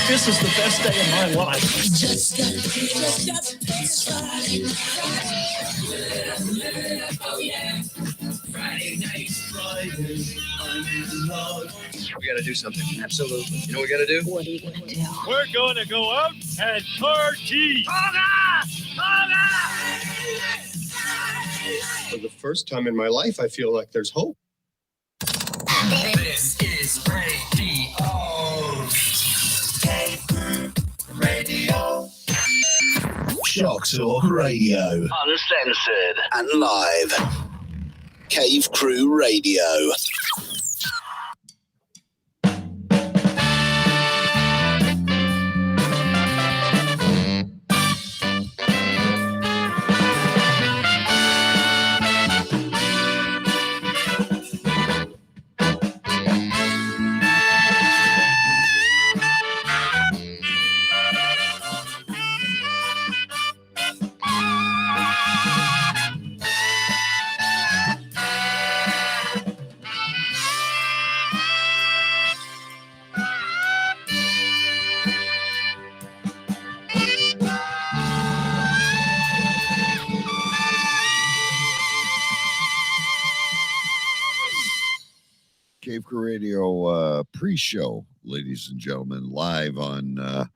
This is the best day of my life. Friday night, Friday, I'm in love. We gotta do something. Absolutely. You know what we gotta do? What are you gonna do? We're gonna go out and party. For the first time in my life, I feel like there's hope. This is radio. Radio. Shock Talk Radio. Uncensored. And live. Cave Crew Radio. Cave Crew Radio pre-show, ladies and gentlemen, live on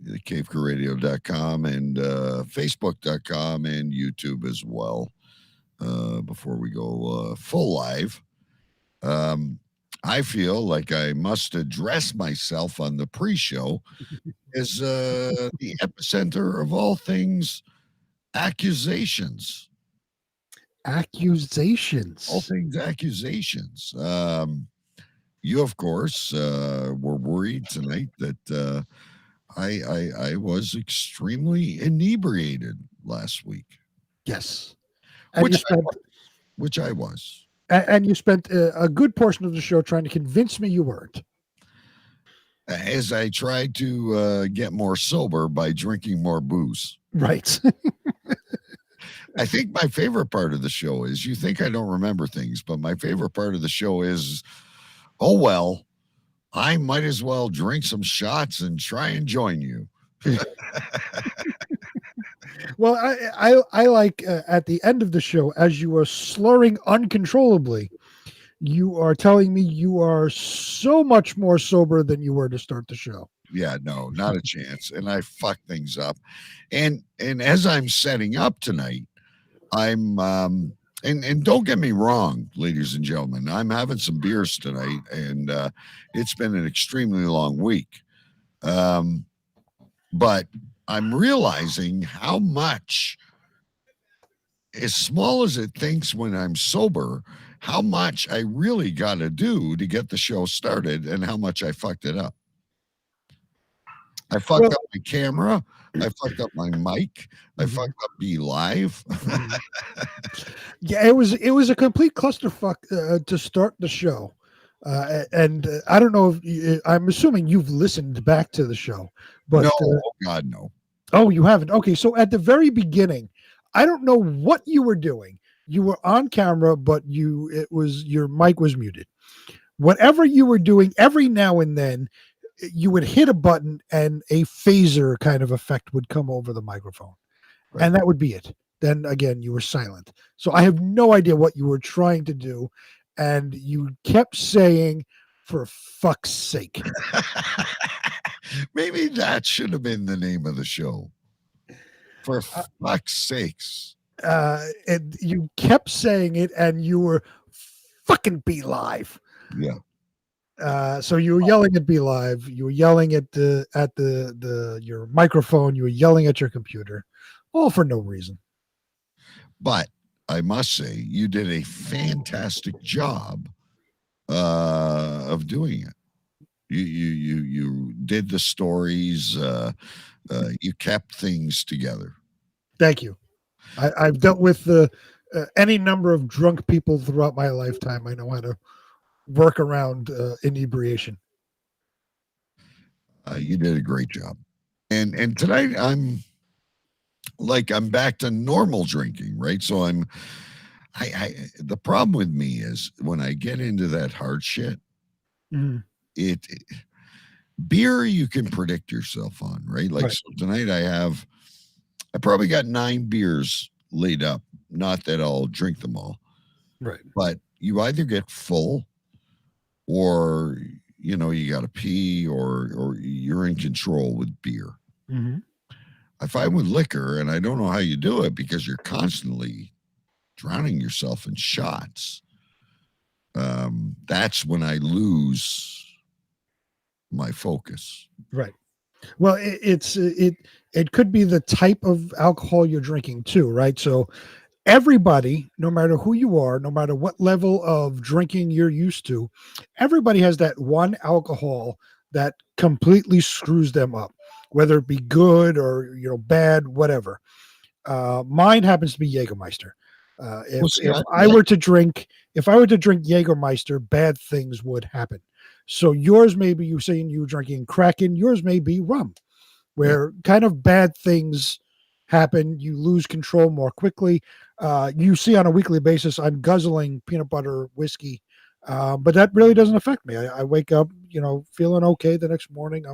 cavecrewradio.com and facebook.com and YouTube as well. Before we go full live, I feel like I must address myself on the pre-show as the epicenter of all things accusations. Accusations. All things accusations. You, of course, were worried tonight that I was extremely inebriated last week. Yes. And which I was. And you spent a good portion of the show trying to convince me you weren't. As I tried to get more sober by drinking more booze. Right. I think my favorite part of the show is, you think I don't remember things, but my favorite part of the show is, oh, well, I might as well drink some shots and try and join you. Well, I like at the end of the show, as you are slurring uncontrollably, you are telling me you are so much more sober than you were to start the show. Yeah, no, not a chance. And I fucked things up. And as I'm setting up tonight, I'm and don't get me wrong, ladies and gentlemen, I'm having some beers tonight, and it's been an extremely long week. But I'm realizing how much, as small as it thinks when I'm sober, how much I really got to do to get the show started and how much I fucked it up. I fucked up my camera. I fucked up my mic. I fucked up Be Live. Yeah, it was a complete clusterfuck to start the show. And I don't know if I'm assuming you've listened back to the show, but no, oh God, no. Oh, you haven't? Okay, so at the very beginning, I don't know what you were doing. You were on camera, but your mic was muted. Whatever you were doing, every now and then, you would hit a button and a phaser kind of effect would come over the microphone. Right. And that would be it. Then again, you were silent. So I have no idea what you were trying to do. And you kept saying, for fuck's sake. Maybe that should have been the name of the show. For fuck's sakes. And you kept saying it, and you were fucking Be Live. Yeah. So you were yelling at Be Live. You were yelling at your microphone. You were yelling at your computer, all for no reason. But I must say, you did a fantastic job of doing it. You did the stories. You kept things together. Thank you. I've dealt with any number of drunk people throughout my lifetime. I know how to work around inebriation. You did a great job. And tonight I'm back to normal drinking, right? So the problem with me is when I get into that hard shit, Beer, you can predict yourself on, right? Like, Right. so tonight I probably got 9 beers laid up. Not that I'll drink them all, Right. but you either get full or, you got to pee or you're in control with beer. Mm-hmm. I find with liquor, and I don't know how you do it because you're constantly drowning yourself in shots. That's when I lose my focus. Right. Well, it could be the type of alcohol you're drinking too, right? So everybody, no matter who you are, no matter what level of drinking you're used to, everybody has that one alcohol that completely screws them up, whether it be good or bad, whatever. Mine happens to be Jägermeister. Well, see, If I were to drink Jägermeister, bad things would happen. So yours may be, you saying you were drinking Kraken, yours may be rum, where kind of bad things happen. You lose control more quickly. You see on a weekly basis, I'm guzzling peanut butter whiskey, but that really doesn't affect me. I wake up, feeling okay the next morning.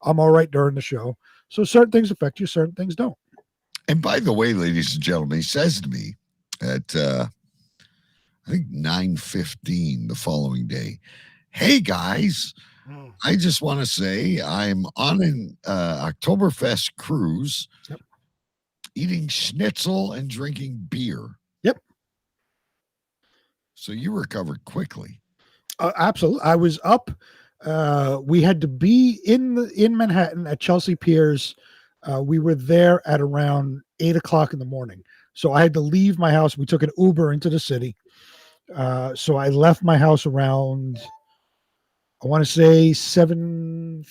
I'm all right during the show. So certain things affect you, certain things don't. And by the way, ladies and gentlemen, he says to me at I think 9:15 the following day, "Hey guys, I just want to say I'm on an Oktoberfest cruise, Yep. eating schnitzel and drinking beer." Yep. So you recovered quickly. Absolutely. I was up. We had to be in Manhattan at Chelsea Piers. We were there at around 8 o'clock in the morning. So I had to leave my house. We took an Uber into the city. So I left my house around, I want to say 7:20,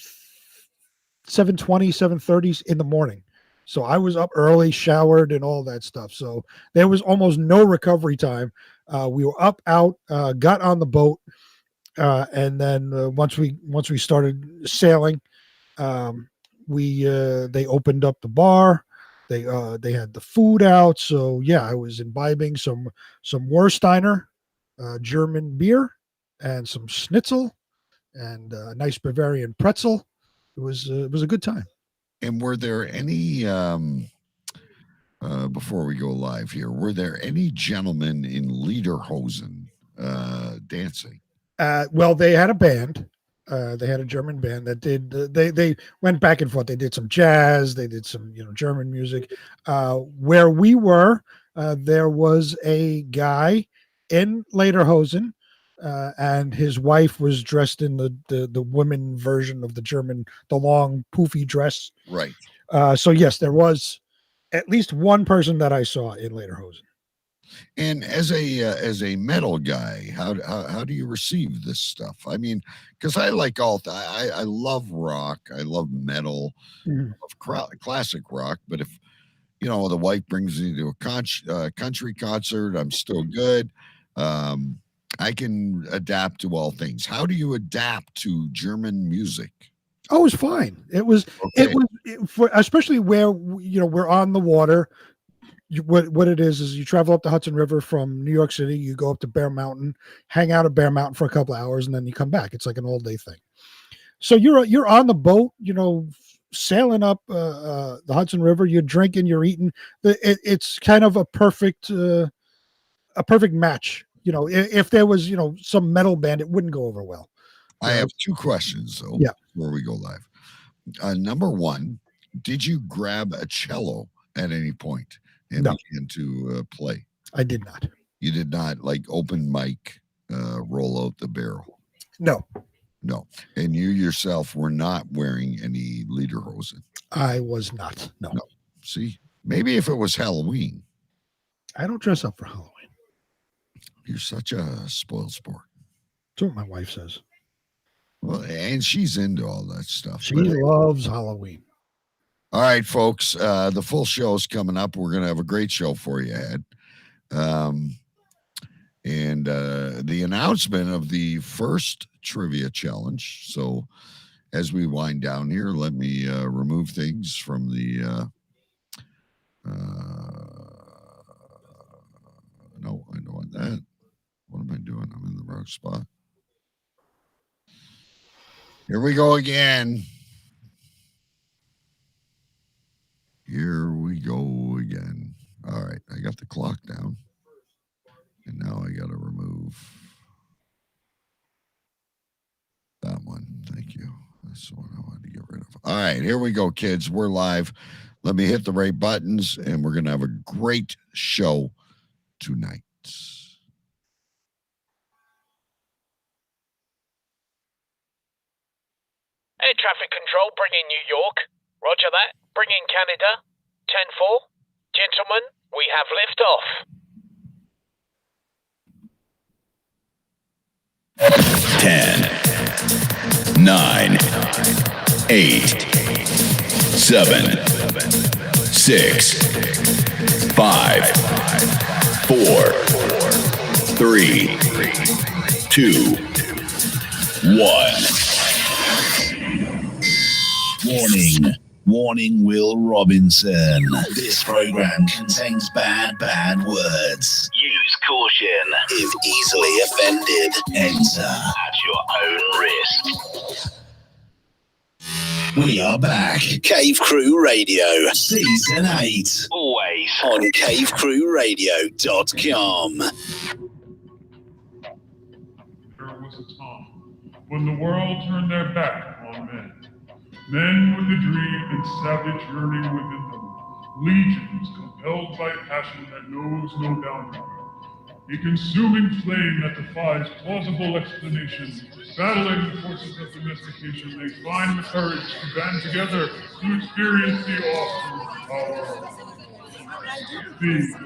7:30 in the morning. So I was up early, showered, and all that stuff. So there was almost no recovery time. We were up, out, got on the boat, and then once we started sailing, they opened up the bar. They had the food out. So yeah, I was imbibing some Warsteiner German beer and some schnitzel and a nice Bavarian pretzel. It was a good time. And were there any before we go live here, were there any gentlemen in lederhosen dancing? Well, they had a band. They had a German band that did. They went back and forth. They did some jazz. They did some German music. Where we were, there was a guy in lederhosen, and his wife was dressed in the women version of the long poofy dress. Right. So yes, there was at least one person that I saw in lederhosen. And as a metal guy, how do you receive this stuff? I mean, because I like I love rock, I love metal, Mhm. I love classic rock. But if the wife brings me to a country concert, I'm still good. I can adapt to all things. How do you adapt to German music? Oh, it was fine. It was Okay. for especially where we're on the water. What it is you travel up the Hudson River from New York City, you go up to Bear Mountain, hang out at Bear Mountain for a couple of hours, and then you come back. It's like an all day thing. So you're on the boat, sailing up the Hudson River. You're drinking, you're eating. It's kind of a perfect match. If there was some metal band, it wouldn't go over well. I have 2 questions though. Yeah. Before we go live. Number one, did you grab a cello at any point and No. begin to play? I did not. You did not like open mic, roll out the barrel. No, And you yourself were not wearing any lederhosen. I was not. No. See, maybe if it was Halloween. I don't dress up for Halloween. You're such a spoiled sport. That's what my wife says. Well, and she's into all that stuff. She loves Halloween. All right, folks. The full show is coming up. We're going to have a great show for you, Ed. And the announcement of the first trivia challenge. So as we wind down here, let me remove things from the no, I don't want that. What am I doing? I'm in the wrong spot. Here we go again. Here we go again. All right, I got the clock down. And now I got to remove that one. Thank you. That's the one I wanted to get rid of. All right, here we go, kids. We're live. Let me hit the right buttons, and we're going to have a great show tonight. Air traffic control, bring in New York. Roger that. Bring in Canada. 10-4. Gentlemen, we have liftoff. 10, 9, 8, 7, 6, 5, 4, 3, 2, 1. Warning, Will Robinson. This program contains bad words. Use caution. If easily offended, enter at your own risk. We are back. Cave Crew Radio, Season 8. Always on cavecrewradio.com. There was a time when the world turned their back on men. Men with a dream and savage yearning within them. Legions compelled by passion that knows no boundary. A consuming flame that defies plausible explanation. Battling the forces of domestication, they find the courage to band together to experience the awesome power of the men.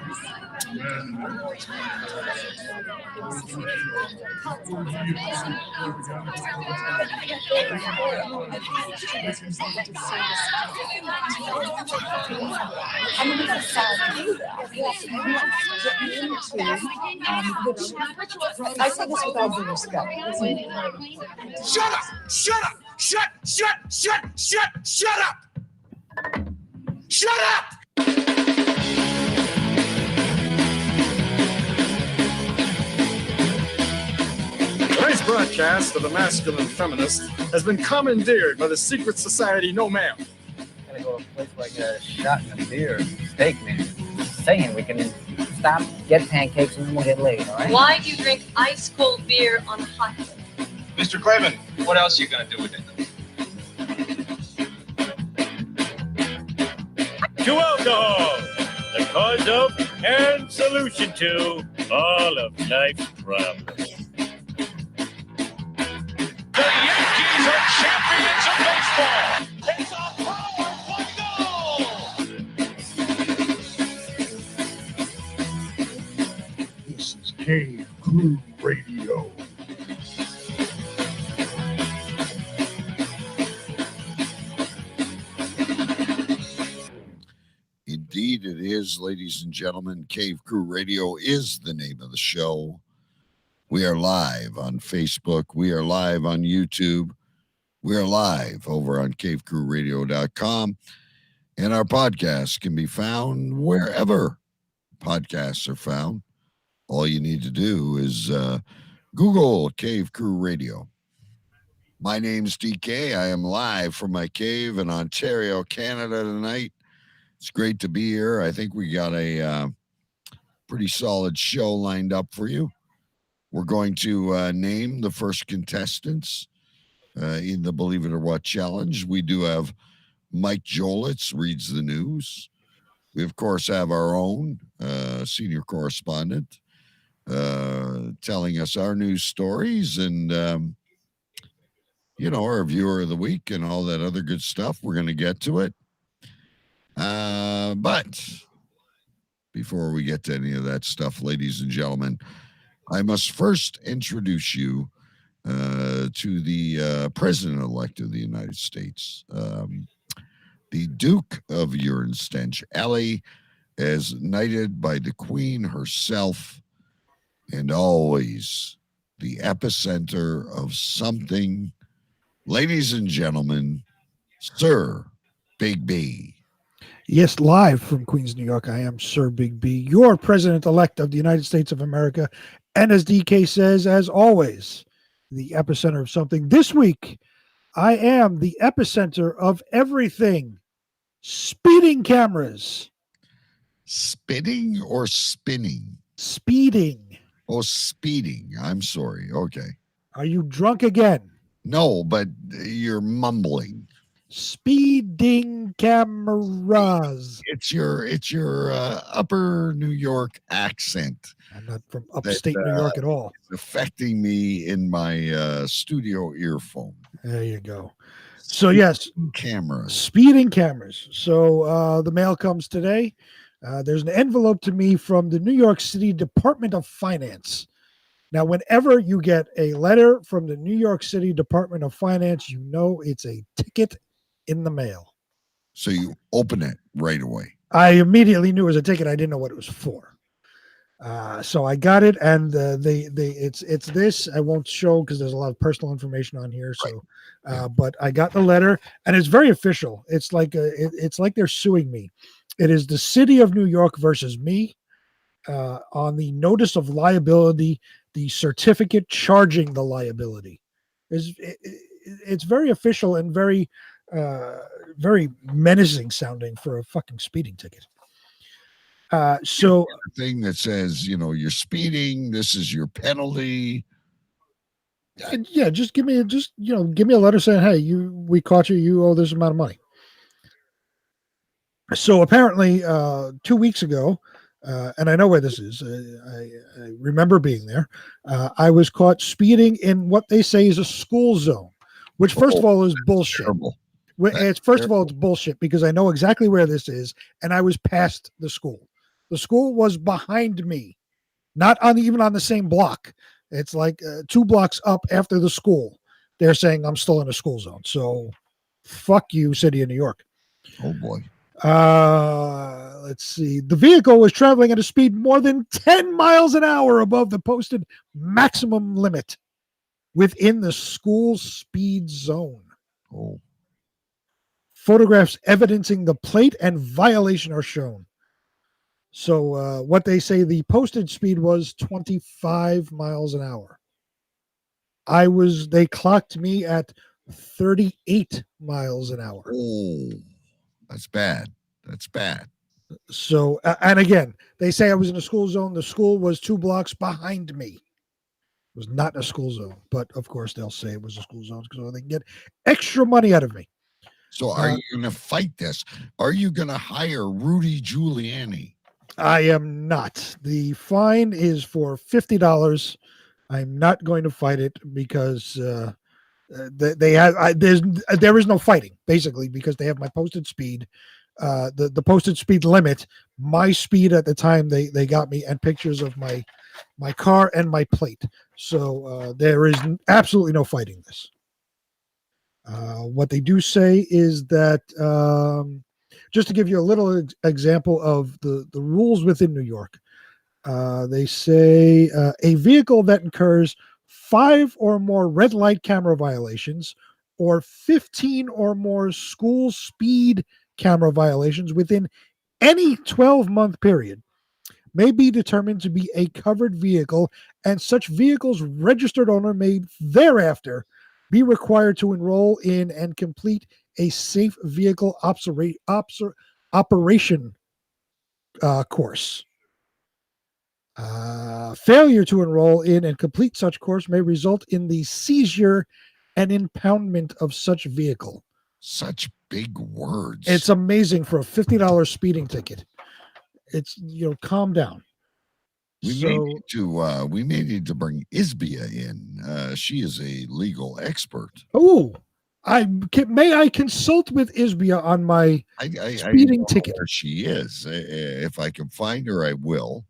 I say this with all due respect. Shut up! Shut up! Shut up! Shut up! Tonight's broadcast of the Masculine Feminist has been commandeered by the secret society No Ma'am. Gotta go to a place like a shot and a beer, steak, man. Saying we can stop, get pancakes, and then we'll get laid, all right? Why do you drink ice cold beer on a hot day? Mr. Clavin, what else are you gonna do with it? To alcohol, the cause of and solution to all of life's problems. The Yankees are champions of baseball! It's a power goal! This is Cave Crew Radio. Indeed, it is, ladies and gentlemen. Cave Crew Radio is the name of the show. We are live on Facebook. We are live on YouTube. We are live over on cavecrewradio.com. And our podcast can be found wherever podcasts are found. All you need to do is Google Cave Crew Radio. My name's DK. I am live from my cave in Ontario, Canada tonight. It's great to be here. I think we got a pretty solid show lined up for you. We're going to name the first contestants in the Believe It or What challenge. We do have Mike Jolitz reads the news. We, of course, have our own senior correspondent telling us our news stories and, our viewer of the week and all that other good stuff. We're going to get to it. But before we get to any of that stuff, ladies and gentlemen, I must first introduce you to the President-elect of the United States, the Duke of Urine Stench, Ellie, as knighted by the Queen herself, and always the epicenter of something. Ladies and gentlemen, Sir Big B. Yes, live from Queens, New York, I am Sir Big B, your President-elect of the United States of America. And as DK says, as always, the epicenter of something. This week, I am the epicenter of everything. Speeding cameras. Spitting or spinning? Speeding. Oh, speeding. I'm sorry. Okay. Are you drunk again? No, but you're mumbling. Speeding cameras. It's your upper New York accent. I'm not from upstate New York at all. It's affecting me in my studio earphone. There you go. So yes, cameras. Speeding cameras. So the mail comes today. There's an envelope to me from the New York City Department of Finance. Now, whenever you get a letter from the New York City Department of Finance, you know it's a ticket in the mail. So you open it right away. I immediately knew it was a ticket. I didn't know what it was for. So I got it, and it's this. I won't show because there's a lot of personal information on here. So, but I got the letter, and it's very official. It's like it's like they're suing me. It is the city of New York versus me on the notice of liability, the certificate charging the liability. It's very official and very very menacing sounding for a fucking speeding ticket. So the thing that says, you're speeding, this is your penalty. Yeah, just give me a letter saying, hey, we caught you, you owe this amount of money. So apparently 2 weeks ago, and I know where this is, I remember being there, I was caught speeding in what they say is a school zone, which first of all is bullshit. Of all, it's bullshit because I know exactly where this is, and I was past the school. The school was behind me, not even on the same block. It's like 2 blocks up after the school. They're saying I'm still in a school zone. So fuck you, City of New York. Oh, boy. Let's see. The vehicle was traveling at a speed more than 10 miles an hour above the posted maximum limit within the school speed zone. Oh. Photographs evidencing the plate and violation are shown. So what they say the posted speed was 25 miles an hour. They clocked me at 38 miles an hour. Oh, that's bad. That's bad. So, and again, they say I was in a school zone. The school was 2 blocks behind me. It was not a school zone, but of course they'll say it was a school zone because they can get extra money out of me. So are you going to fight this? Are you going to hire Rudy Giuliani? I am not. The fine is for $50. I'm not going to fight it because there is no fighting basically because they have my posted speed, the posted speed limit, my speed at the time they got me, and pictures of my car and my plate. So there is absolutely no fighting this. What they do say is that just to give you a little example of the rules within New York, they say a vehicle that incurs 5 or more red light camera violations or 15 or more school speed camera violations within any 12-month period may be determined to be a covered vehicle, and such vehicle's registered owner may thereafter be required to enroll in and complete a safe vehicle operation course. Failure to enroll in and complete such course may result in the seizure and impoundment of such vehicle. Such big words. It's amazing for a $50 speeding ticket. It's, calm down. We may need to bring Isbia in. She is a legal expert. Oh, may I consult with Isbia on my speeding ticket? Where she is. If I can find her, I will.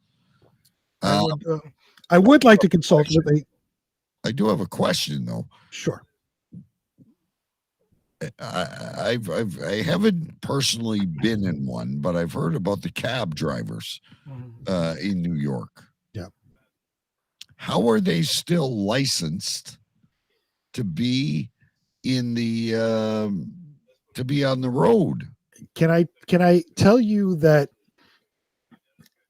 I would like to consult with a. I do have a question, though. Sure. I haven't personally been in one, but I've heard about the cab drivers in New York. Yeah. How are they still licensed to be in the to be on the road? Can I tell you that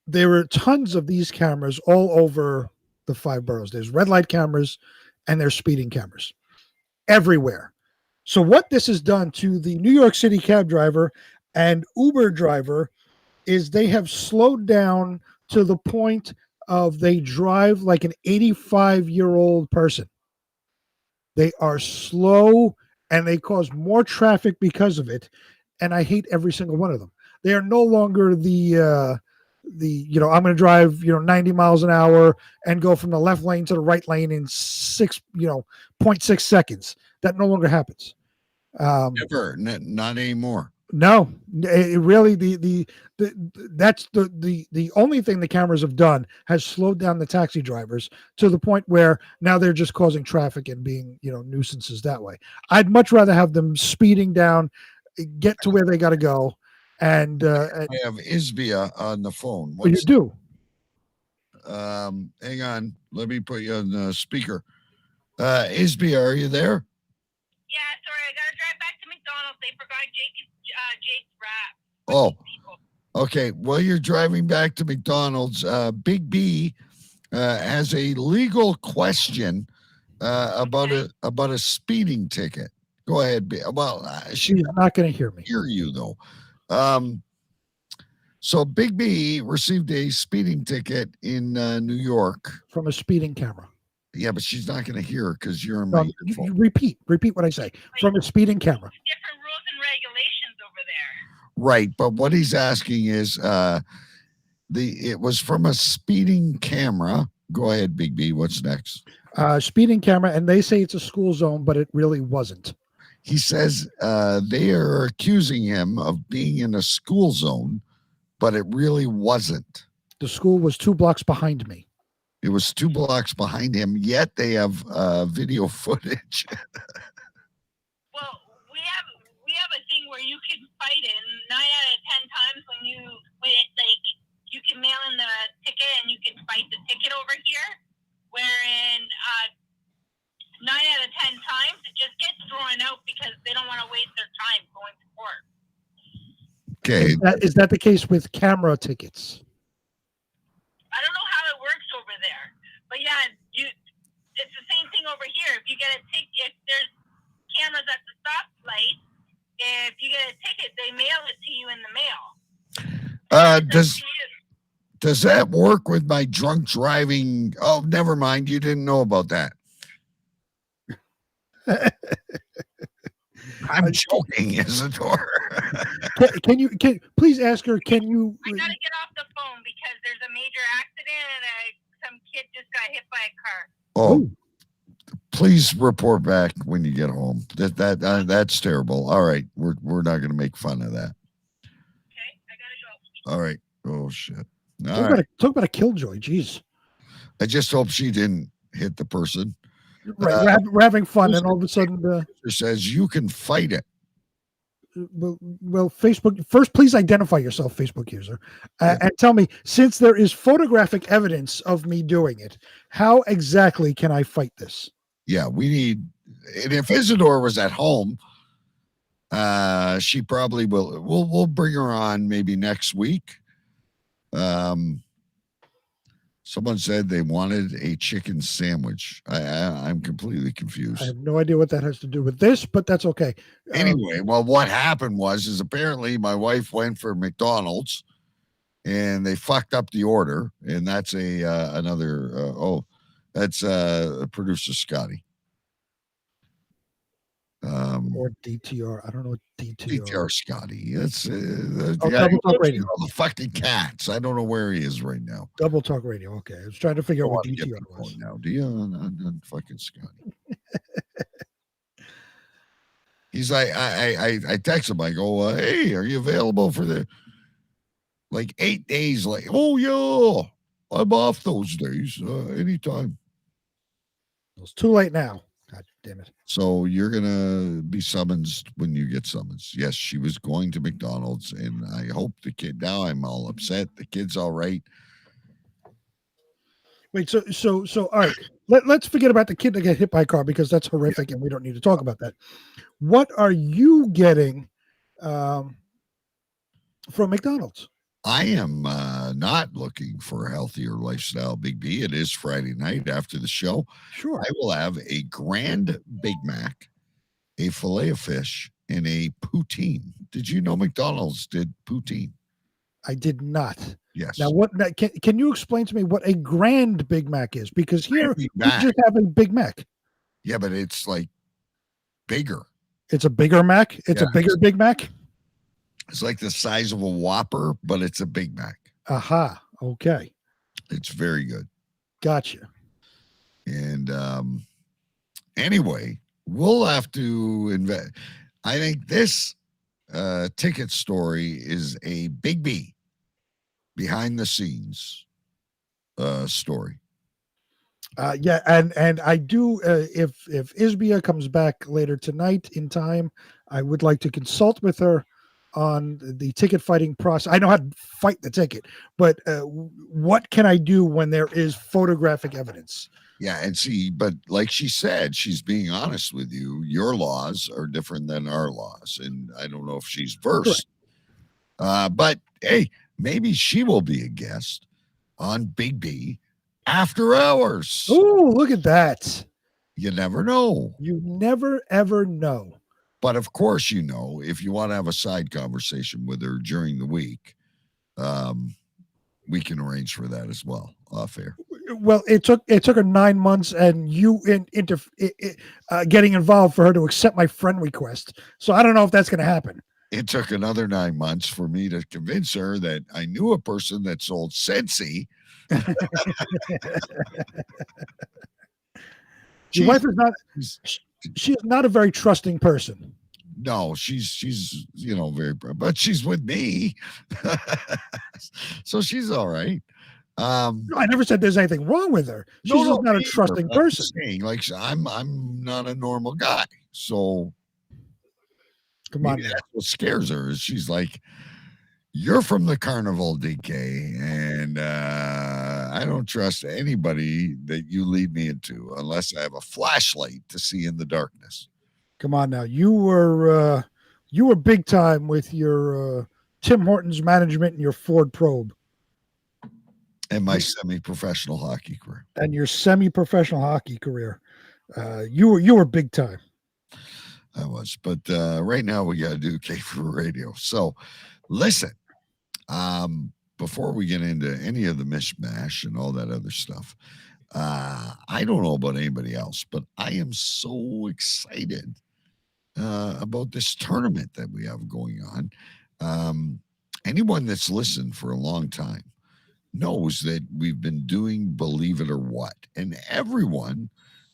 there are tons of these cameras all over the 5 boroughs? There's red light cameras and there's speeding cameras everywhere. So what this has done to the New York City cab driver and Uber driver is they have slowed down to the point of they drive like an 85-year-old person. They are slow and they cause more traffic because of it. And I hate every single one of them. They are no longer the I'm going to drive 90 miles an hour and go from the left lane to the right lane in 0.6 seconds. That no longer happens. Never, not anymore. No, it really that's the only thing the cameras have done has slowed down the taxi drivers to the point where now they're just causing traffic and being nuisances that way. I'd much rather have them speeding down, get to where they got to go, and I have Isbia on the phone. What you do? Hang on, let me put you on the speaker. Isbia, are you there? Yeah, sorry, I gotta drive back to McDonald's. They forgot Jake's wrap. Oh, okay. Well, you're driving back to McDonald's. Big B has a legal question about a speeding ticket. Go ahead, B. Well, she's not going to hear me. Hear you though. So Big B received a speeding ticket in New York from a speeding camera. Yeah, but she's not going to hear because you're in my you repeat what I say. From a speeding camera. Different rules and regulations over there. Right, but what he's asking is it was from a speeding camera. Go ahead, Big B. What's next? Speeding camera, and they say it's a school zone, but it really wasn't. He says they are accusing him of being in a school zone, but it really wasn't. The school was 2 blocks behind me. It was 2 blocks behind him, yet they have video footage. Well, we have a thing where you can fight it, and 9 out of 10 times when you can mail in the ticket and you can fight the ticket over here, wherein 9 out of 10 times it just gets thrown out because they don't want to waste their time going to court. Okay. Is that the case with camera tickets? I don't know how it works over there, but yeah, it's the same thing over here. If you get a ticket, if there's cameras at the stoplight, if you get a ticket, they mail it to you in the mail. Does that work with my drunk driving? Oh, never mind. You didn't know about that. I'm joking, Isidore. Can you please ask her? Can you? I gotta get off the phone because there's a major accident and some kid just got hit by a car. Oh, please report back when you get home. That's terrible. All right, we're not going to make fun of that. Okay, I gotta go. All right. Oh shit. Talk about a killjoy. Jeez. I just hope she didn't hit the person. Right, we're having fun, and all of a sudden, it says you can fight it. Well, Facebook. First, please identify yourself, Facebook user, and tell me, since there is photographic evidence of me doing it, how exactly can I fight this? Yeah, we need. And if Isidore was at home, she probably will. We'll bring her on maybe next week. Someone said they wanted a chicken sandwich. I'm completely confused. I have no idea what that has to do with this, but that's okay. Anyway, well, what happened is apparently my wife went for McDonald's and they fucked up the order. And that's that's producer Scotty. Or DTR. I don't know what DTR. DTR Scotty. It's Double Talk Radio. All the fucking cats. I don't know where he is right now. Double Talk Radio. Okay, I was trying to figure out what DTR was. Now, do you on fucking Scotty? He's like, I text him. I go, hey, are you available for the 8 days? Like, oh yeah, I'm off those days. Anytime. It's too late now. God damn it. So you're gonna be summoned when you get summoned. Yes, she was going to McDonald's, and I hope the kid. Now I'm all upset. The kid's all right. Wait, so all right. Let's forget about the kid that got hit by a car because that's horrific, and we don't need to talk about that. What are you getting from McDonald's? I am not looking for a healthier lifestyle, Big B. It is Friday night after the show. Sure. I will have a grand Big Mac a fillet of fish, and a poutine. Did you know McDonald's did poutine? I did not. Yes. Now, can you explain to me what a grand Big Mac is? Because here Big we Mac. just have a Big Mac. Yeah, but it's like bigger. It's a bigger Mac. It's a bigger Big Mac. It's like the size of a Whopper, but it's a Big Mac. Aha. Okay. It's very good. Gotcha. And anyway, we'll have to invest. I think this ticket story is a Big B behind the scenes story. Yeah, and I do. If Isbia comes back later tonight in time, I would like to consult with her on the ticket fighting process. I know how to fight the ticket, but what can I do when there is photographic evidence? Yeah, and see, but like she said, she's being honest with you. Your laws are different than our laws, and I don't know if she's versed. But hey, maybe she will be a guest on Big B After Hours. Oh, look at that! You never know. You never ever know. But of course, you know, if you want to have a side conversation with her during the week, we can arrange for that as well. Off air. Well, it took her 9 months, and you getting involved for her to accept my friend request. So I don't know if that's going to happen. It took another 9 months for me to convince her that I knew a person that sold Sensi. Your wife is not. She is not a very trusting person. No, she's very, but she's with me, so she's all right. No, I never said there's anything wrong with her. She's just not a trusting person. Saying, like, I'm not a normal guy, so come on. That's what scares her. Is she's like, you're from the Carnival, DK, and I don't trust anybody that you lead me into unless I have a flashlight to see in the darkness. Come on now, you were big time with your Tim Hortons management and your Ford Probe. And my semi-professional hockey career. And your semi-professional hockey career. You were big time. I was. But right now we got to do K4 Radio. So listen, before we get into any of the mishmash and all that other stuff, I don't know about anybody else, but I am so excited about this tournament that we have going on. Anyone that's listened for a long time knows that we've been doing Believe It or What, and everyone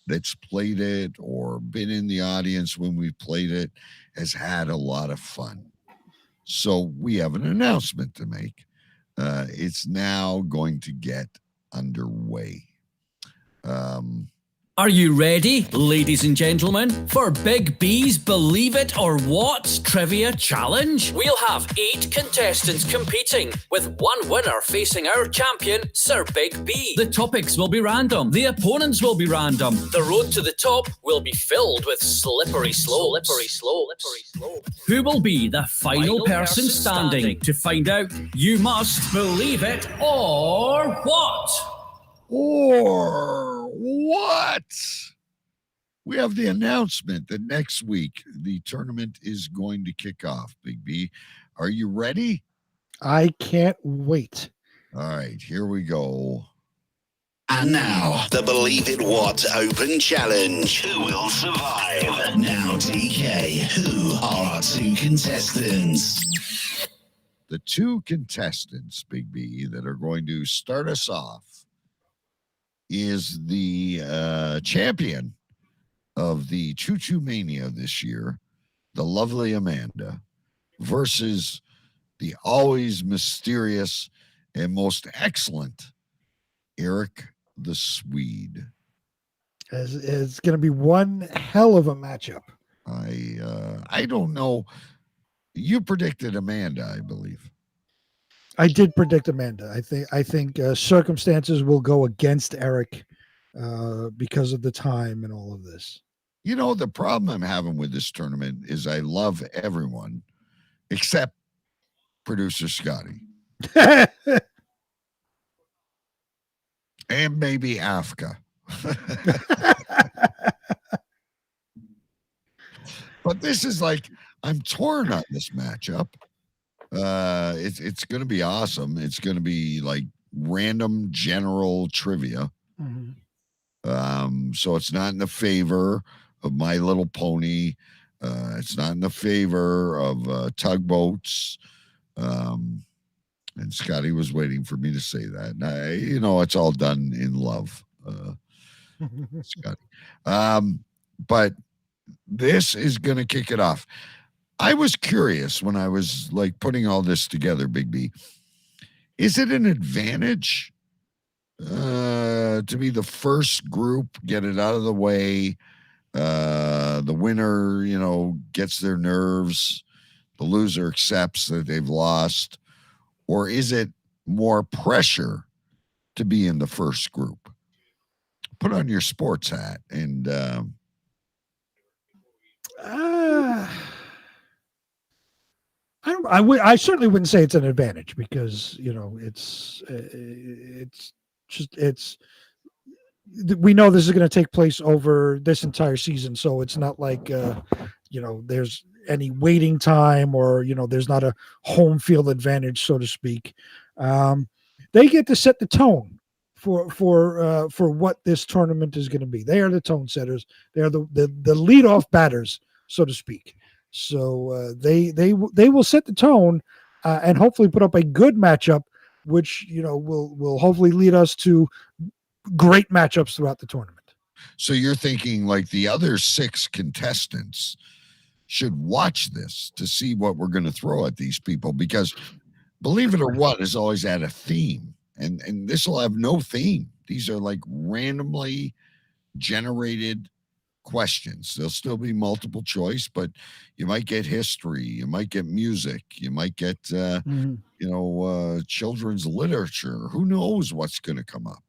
that's played it or been in the audience when we played it has had a lot of fun. So we have an announcement to make. It's now going to get underway. Are you ready, ladies and gentlemen, for Big B's Believe It or What Trivia Challenge? We'll have 8 contestants competing, with one winner facing our champion, Sir Big B. The topics will be random. The opponents will be random. The road to the top will be filled with slippery slopes. Who will be the final person standing? To find out, you must believe it or what? Or what? We have the announcement that next week the tournament is going to kick off. Big B, are you ready? I can't wait. All right, here we go. And now, the Believe It What Open Challenge. Who will survive? Now, DK, who are our 2 contestants? The 2 contestants, Big B, that are going to start us off is the champion of the Choo Choo Mania this year, the lovely Amanda, versus the always mysterious and most excellent Eric the Swede. It's going to be one hell of a matchup. I don't know. You predicted Amanda, I believe. I did predict Amanda. I think circumstances will go against Eric because of the time and all of this. You know, the problem I'm having with this tournament is I love everyone except producer Scotty. And maybe Africa. But this is like, I'm torn on this matchup. It's going to be awesome. It's going to be like random general trivia. So it's not in the favor of My Little Pony. It's not in the favor of tugboats. And Scotty was waiting for me to say that. And it's all done in love, Scotty. But this is going to kick it off. I was curious when I was like putting all this together, Big B. Is it an advantage to be the first group, get it out of the way? The winner, gets their nerves. The loser accepts that they've lost. Or is it more pressure to be in the first group? Put on your sports hat and I certainly wouldn't say it's an advantage because we know this is going to take place over this entire season, so it's not like there's any waiting time or there's not a home field advantage, so to speak. They get to set the tone for what this tournament is going to be. They are the tone setters. They are the leadoff batters, so to speak. So they will set the tone and hopefully put up a good matchup, which will hopefully lead us to great matchups throughout the tournament. So you're thinking like the other 6 contestants should watch this to see what we're going to throw at these people, because Believe It or What has always had a theme, and this will have no theme. These are like randomly generated questions. There'll still be multiple choice, but you might get history, you might get music, you might get children's literature. Who knows what's going to come up?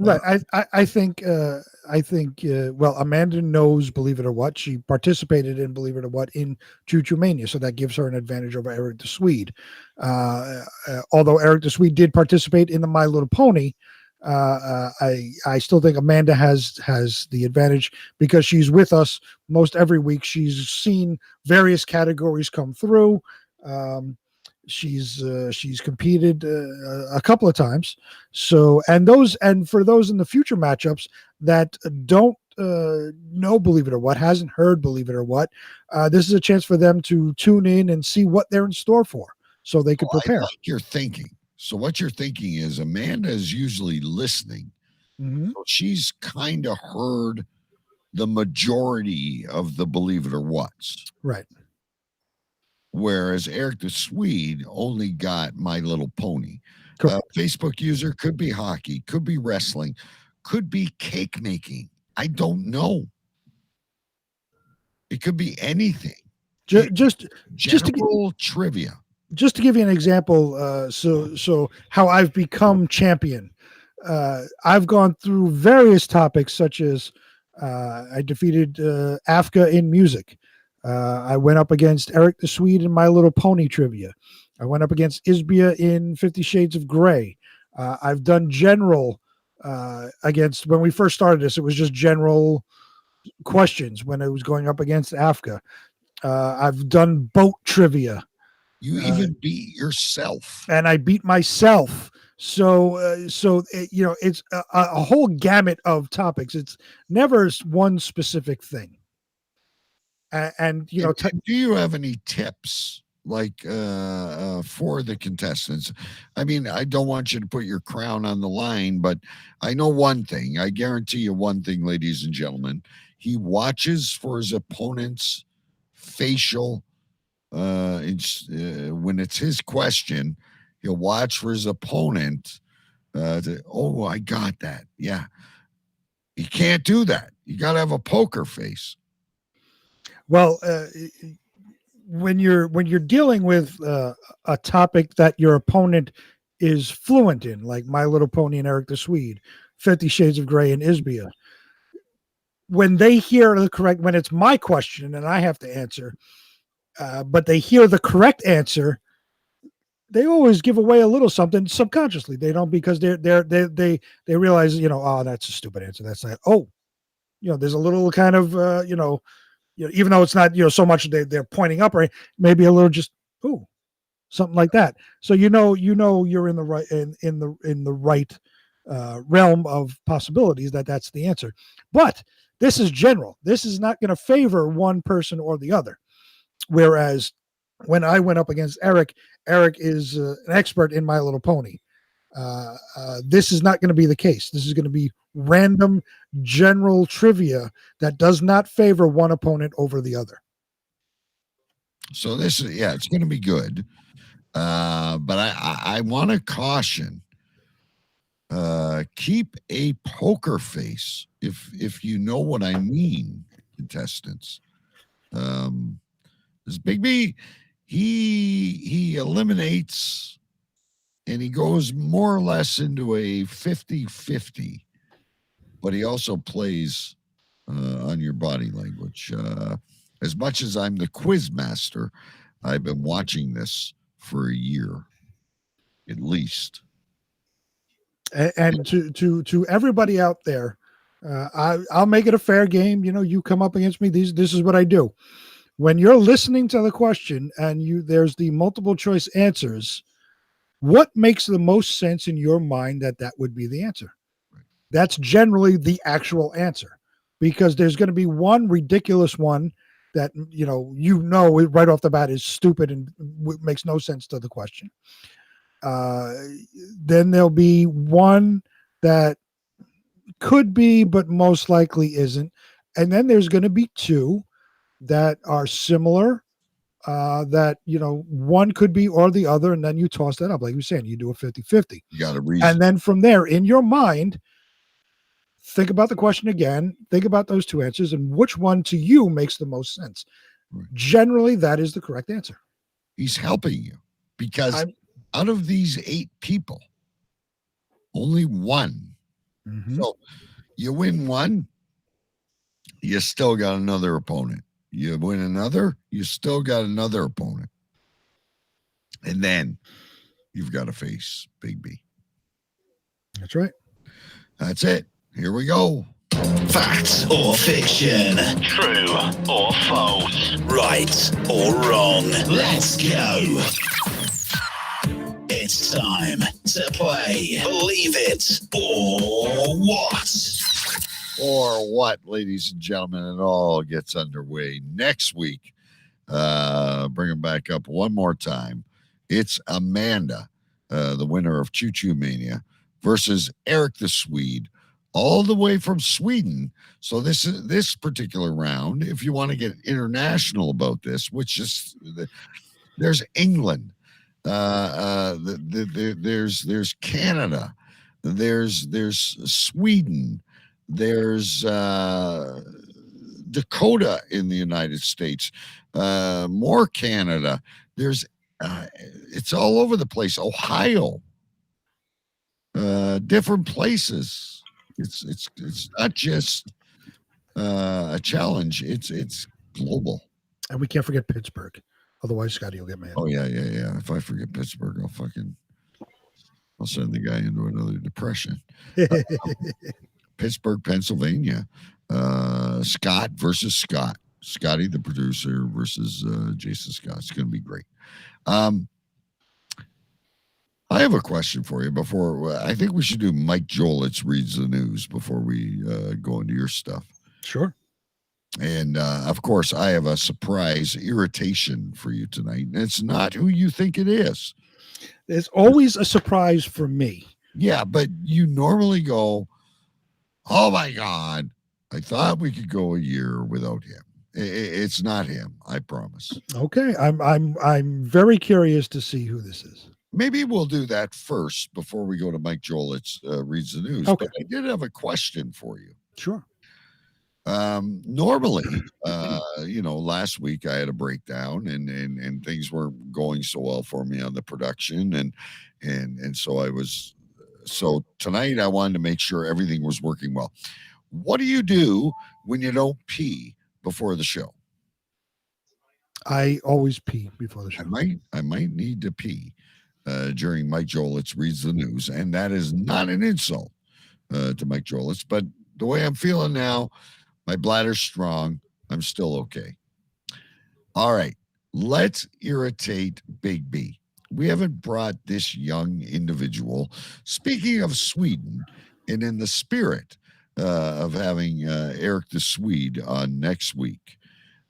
Right. I think well, Amanda knows Believe It or What. She participated in Believe It or What in Choo Choo Mania, so that gives her an advantage over Eric the Swede. Although Eric the Swede did participate in the My Little Pony, I still think Amanda has the advantage because she's with us most every week. She's seen various categories come through. She's competed a couple of times. So and for those in the future matchups that don't know Believe It or What, hasn't heard Believe It or What, this is a chance for them to tune in and see what they're in store for, so they could prepare. I like your thinking. So what you're thinking is Amanda is usually listening. So she's kind of heard the majority of the Believe It or What's. Right. Whereas Eric the Swede only got My Little Pony. Facebook user could be hockey, could be wrestling, could be cake making. I don't know. It could be anything. Just trivia. Just to give you an example, so how I've become champion. I've gone through various topics such as I defeated Afka in music. I went up against Eric the Swede in My Little Pony trivia. I went up against Isbia in 50 Shades of Grey. I've done general against, when we first started this, it was just general questions when I was going up against Afka. I've done boat trivia. You even beat yourself. And I beat myself. So it's a whole gamut of topics. It's never one specific thing. And do you have any tips like for the contestants? I mean, I don't want you to put your crown on the line, but I know one thing. I guarantee you one thing, ladies and gentlemen. He watches for his opponent's facial. When it's his question, he'll watch for his opponent. I got that. Yeah, you can't do that. You got to have a poker face. Well, when you're dealing with a topic that your opponent is fluent in, like My Little Pony and Eric the Swede, 50 Shades of Grey and Isbia, when they hear when it's my question and I have to answer, but they hear the correct answer, they always give away a little something subconsciously. They don't, because they realize, oh, that's a stupid answer. That's like, there's a little kind of, even though it's not so much they're pointing up, or maybe a little just ooh, something like that. So you're in the right in the right realm of possibilities that's the answer. But this is general. This is not going to favor one person or the other. Whereas when I went up against Eric is an expert in My Little Pony. This is not going to be the case. This is going to be random general trivia that does not favor one opponent over the other. So this is it's going to be good. But I want to caution. Keep a poker face if you know what I mean, contestants. This Big B, he eliminates and he goes more or less into a 50-50, but he also plays on your body language. As much as I'm the quiz master, I've been watching this for a year, at least. And to everybody out there, I'll make it a fair game. You come up against me. This is what I do. When you're listening to the question and there's the multiple choice answers, what makes the most sense in your mind that would be the answer? That's generally the actual answer, because there's going to be one ridiculous one that right off the bat is stupid and makes no sense to the question. Then there'll be one that could be, but most likely isn't. And then there's going to be two that are similar, that, one could be or the other. And then you toss that up. Like you're saying, you do a 50-50. You got to reason. And then from there, in your mind, think about the question again, think about those two answers and which one to you makes the most sense. Right. Generally, that is the correct answer. He's helping you because out of these 8 people, only one. Mm-hmm. So you win one, you still got another opponent. You win another, you still got another opponent. And then you've got to face Big B. That's right. That's it. Here we go. Fact or fiction? True or false? Right or wrong? Let's go. It's time to play Believe It or What? Or what, ladies and gentlemen, it all gets underway next week. Bring them back up one more time. It's Amanda, the winner of Choo Choo Mania, versus Eric the Swede, all the way from Sweden. So this particular round, if you want to get international about this, which is there's England, there's Canada, there's Sweden. There's Dakota in the United States, more Canada. There's it's all over the place. Ohio, different places. It's not just a challenge. It's global. And we can't forget Pittsburgh. Otherwise, Scotty will get mad. Oh yeah. If I forget Pittsburgh, I'll send the guy into another depression. Pittsburgh, Pennsylvania. Scott versus Scott. Scotty, the producer, versus Jason Scott. It's going to be great. I have a question for you before. I think we should do Mike Jolitz reads the news before we go into your stuff. Sure. And, of course, I have a surprise irritation for you tonight. And it's not who you think it is. There's always a surprise for me. Yeah, but you normally go, oh my God, I thought we could go a year without him. It's not him, I promise. Okay, I'm very curious to see who this is. Maybe we'll do that first before we go to Mike Jolitz reads the news. Okay. But I did have a question for you. Sure. Normally, last week I had a breakdown and things weren't going so well for me on the production and so tonight I wanted to make sure everything was working well. What do you do when you don't pee before the show? I always pee before the show. I might need to pee during Mike Jolitz reads the news, and that is not an insult to Mike Jolitz, but the way I'm feeling now, my bladder's strong. I'm still okay. All right. Let's irritate Big B. We haven't brought this young individual, speaking of Sweden, and in the spirit of having Eric the Swede on next week.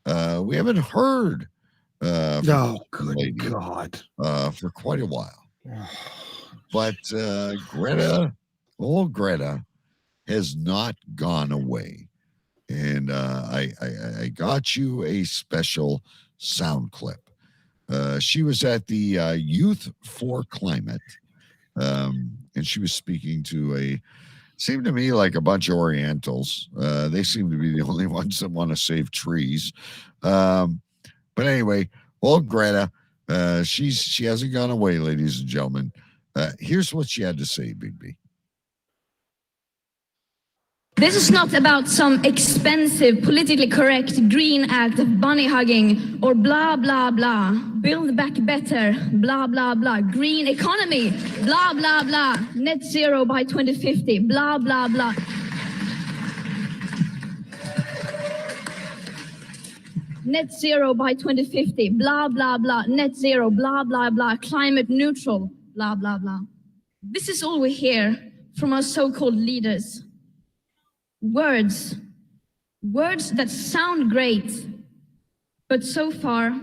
We haven't heard from Oh, this good lady God. for quite a while. But Greta, old Greta, has not gone away. And I got you a special sound clip. She was at the Youth for Climate, and she was speaking to seemed to me like a bunch of Orientals. They seem to be the only ones that want to save trees. But anyway, old Greta, she hasn't gone away, ladies and gentlemen. Here's what she had to say, Big B. This is not about some expensive, politically correct green act of bunny hugging or blah, blah, blah. Build back better, blah, blah, blah. Green economy, blah, blah, blah. Net zero by 2050, blah, blah, blah. Net zero by 2050, blah, blah, blah. Net zero, blah, blah, blah. Climate neutral, blah, blah, blah. This is all we hear from our so-called leaders. Words that sound great, but so far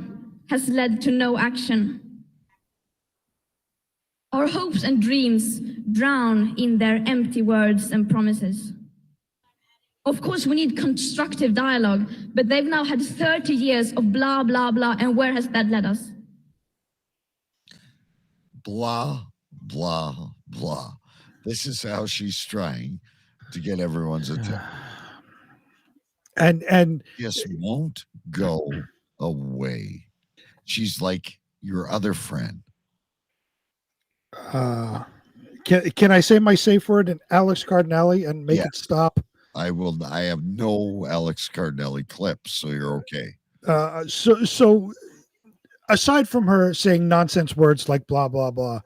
has led to no action. Our hopes and dreams drown in their empty words and promises. Of course, we need constructive dialogue, but they've now had 30 years of blah, blah, blah, and where has that led us? Blah, blah, blah. This is how she's trying to get everyone's attention. And just won't go away. She's like your other friend. Can I say my safe word in Alex Cardinale and make it stop? I will. I have no Alex Cardinale clips, so you're okay. So aside from her saying nonsense words like blah blah blah,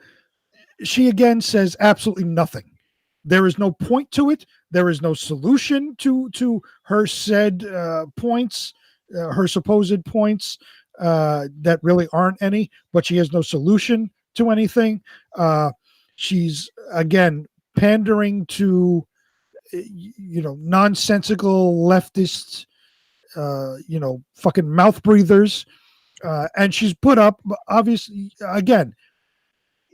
she again says absolutely nothing. There is no point to it. There is no solution to her said points, her supposed points that really aren't any, but she has no solution to anything. She's, again, pandering to, nonsensical leftist, fucking mouth breathers. And she's put up, obviously, again,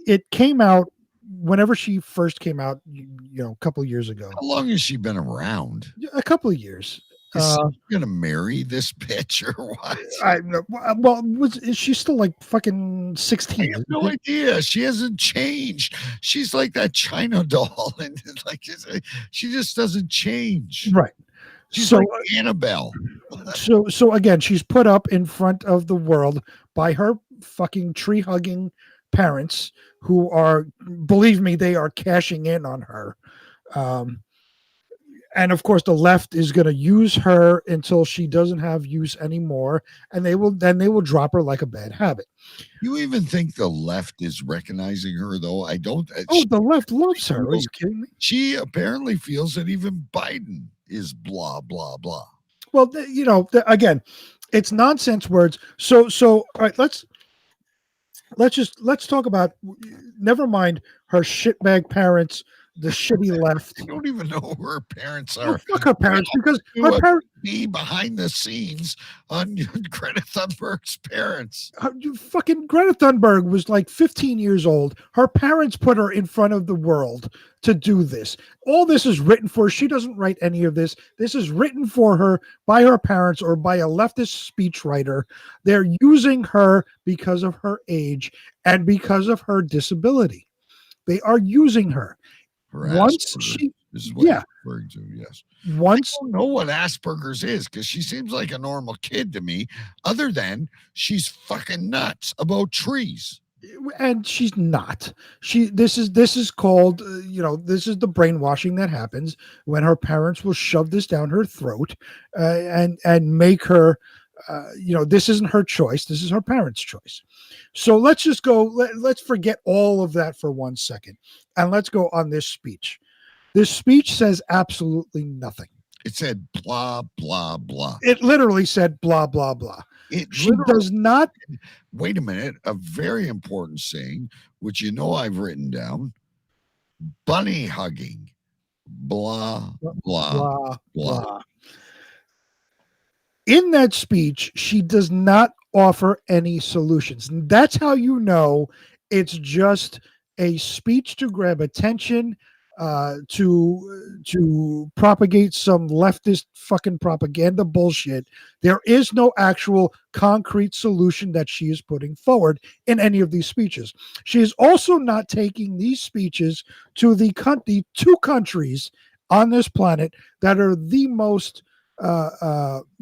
it came out whenever she first came out, a couple of years ago. How long has she been around? A couple of years. Is she gonna marry this bitch or what? I know. Well, is she still like fucking 16? I have no idea. She hasn't changed. She's like that China doll, and like she just doesn't change. Right. She's So like Annabelle. So again, she's put up in front of the world by her fucking tree hugging parents, who are, believe me, they are cashing in on her. And of course, the left is going to use her until she doesn't have use anymore, and they will drop her like a bad habit. You even think the left is recognizing her, though? I don't. The left loves her. Are you kidding me? She apparently feels that even Biden is blah blah blah. Well, again, it's nonsense words. So all right, let's talk about. Never mind her shitbag parents. The shitty left. I don't even know who her parents are. Fuck her parents, because her parents be behind the scenes on Greta Thunberg's parents. Fucking Greta Thunberg was like 15 years old. Her parents put her in front of the world to do this. All this is written for. She doesn't write any of this. This is written for her by her parents or by a leftist speechwriter. They're using her because of her age and because of her disability. They are using her. Once she, is what you're referring to, yes. Once I don't know what Asperger's is, because she seems like a normal kid to me, other than she's fucking nuts about trees. And she's not. This is called, this is the brainwashing that happens when her parents will shove this down her throat and make her, this isn't her choice. This is her parents' choice. So let's just go. Let's forget all of that for 1 second, and let's go on this speech. This speech says absolutely nothing. It said blah, blah, blah. It literally said blah, blah, blah. She does not. Wait a minute. A very important saying, which I've written down. Bunny hugging. Blah, blah, blah. In that speech, she does not offer any solutions. And that's how you know it's just a speech to grab attention, to propagate some leftist fucking propaganda bullshit. There is no actual concrete solution that she is putting forward in any of these speeches. She is also not taking these speeches to the two countries on this planet that are the most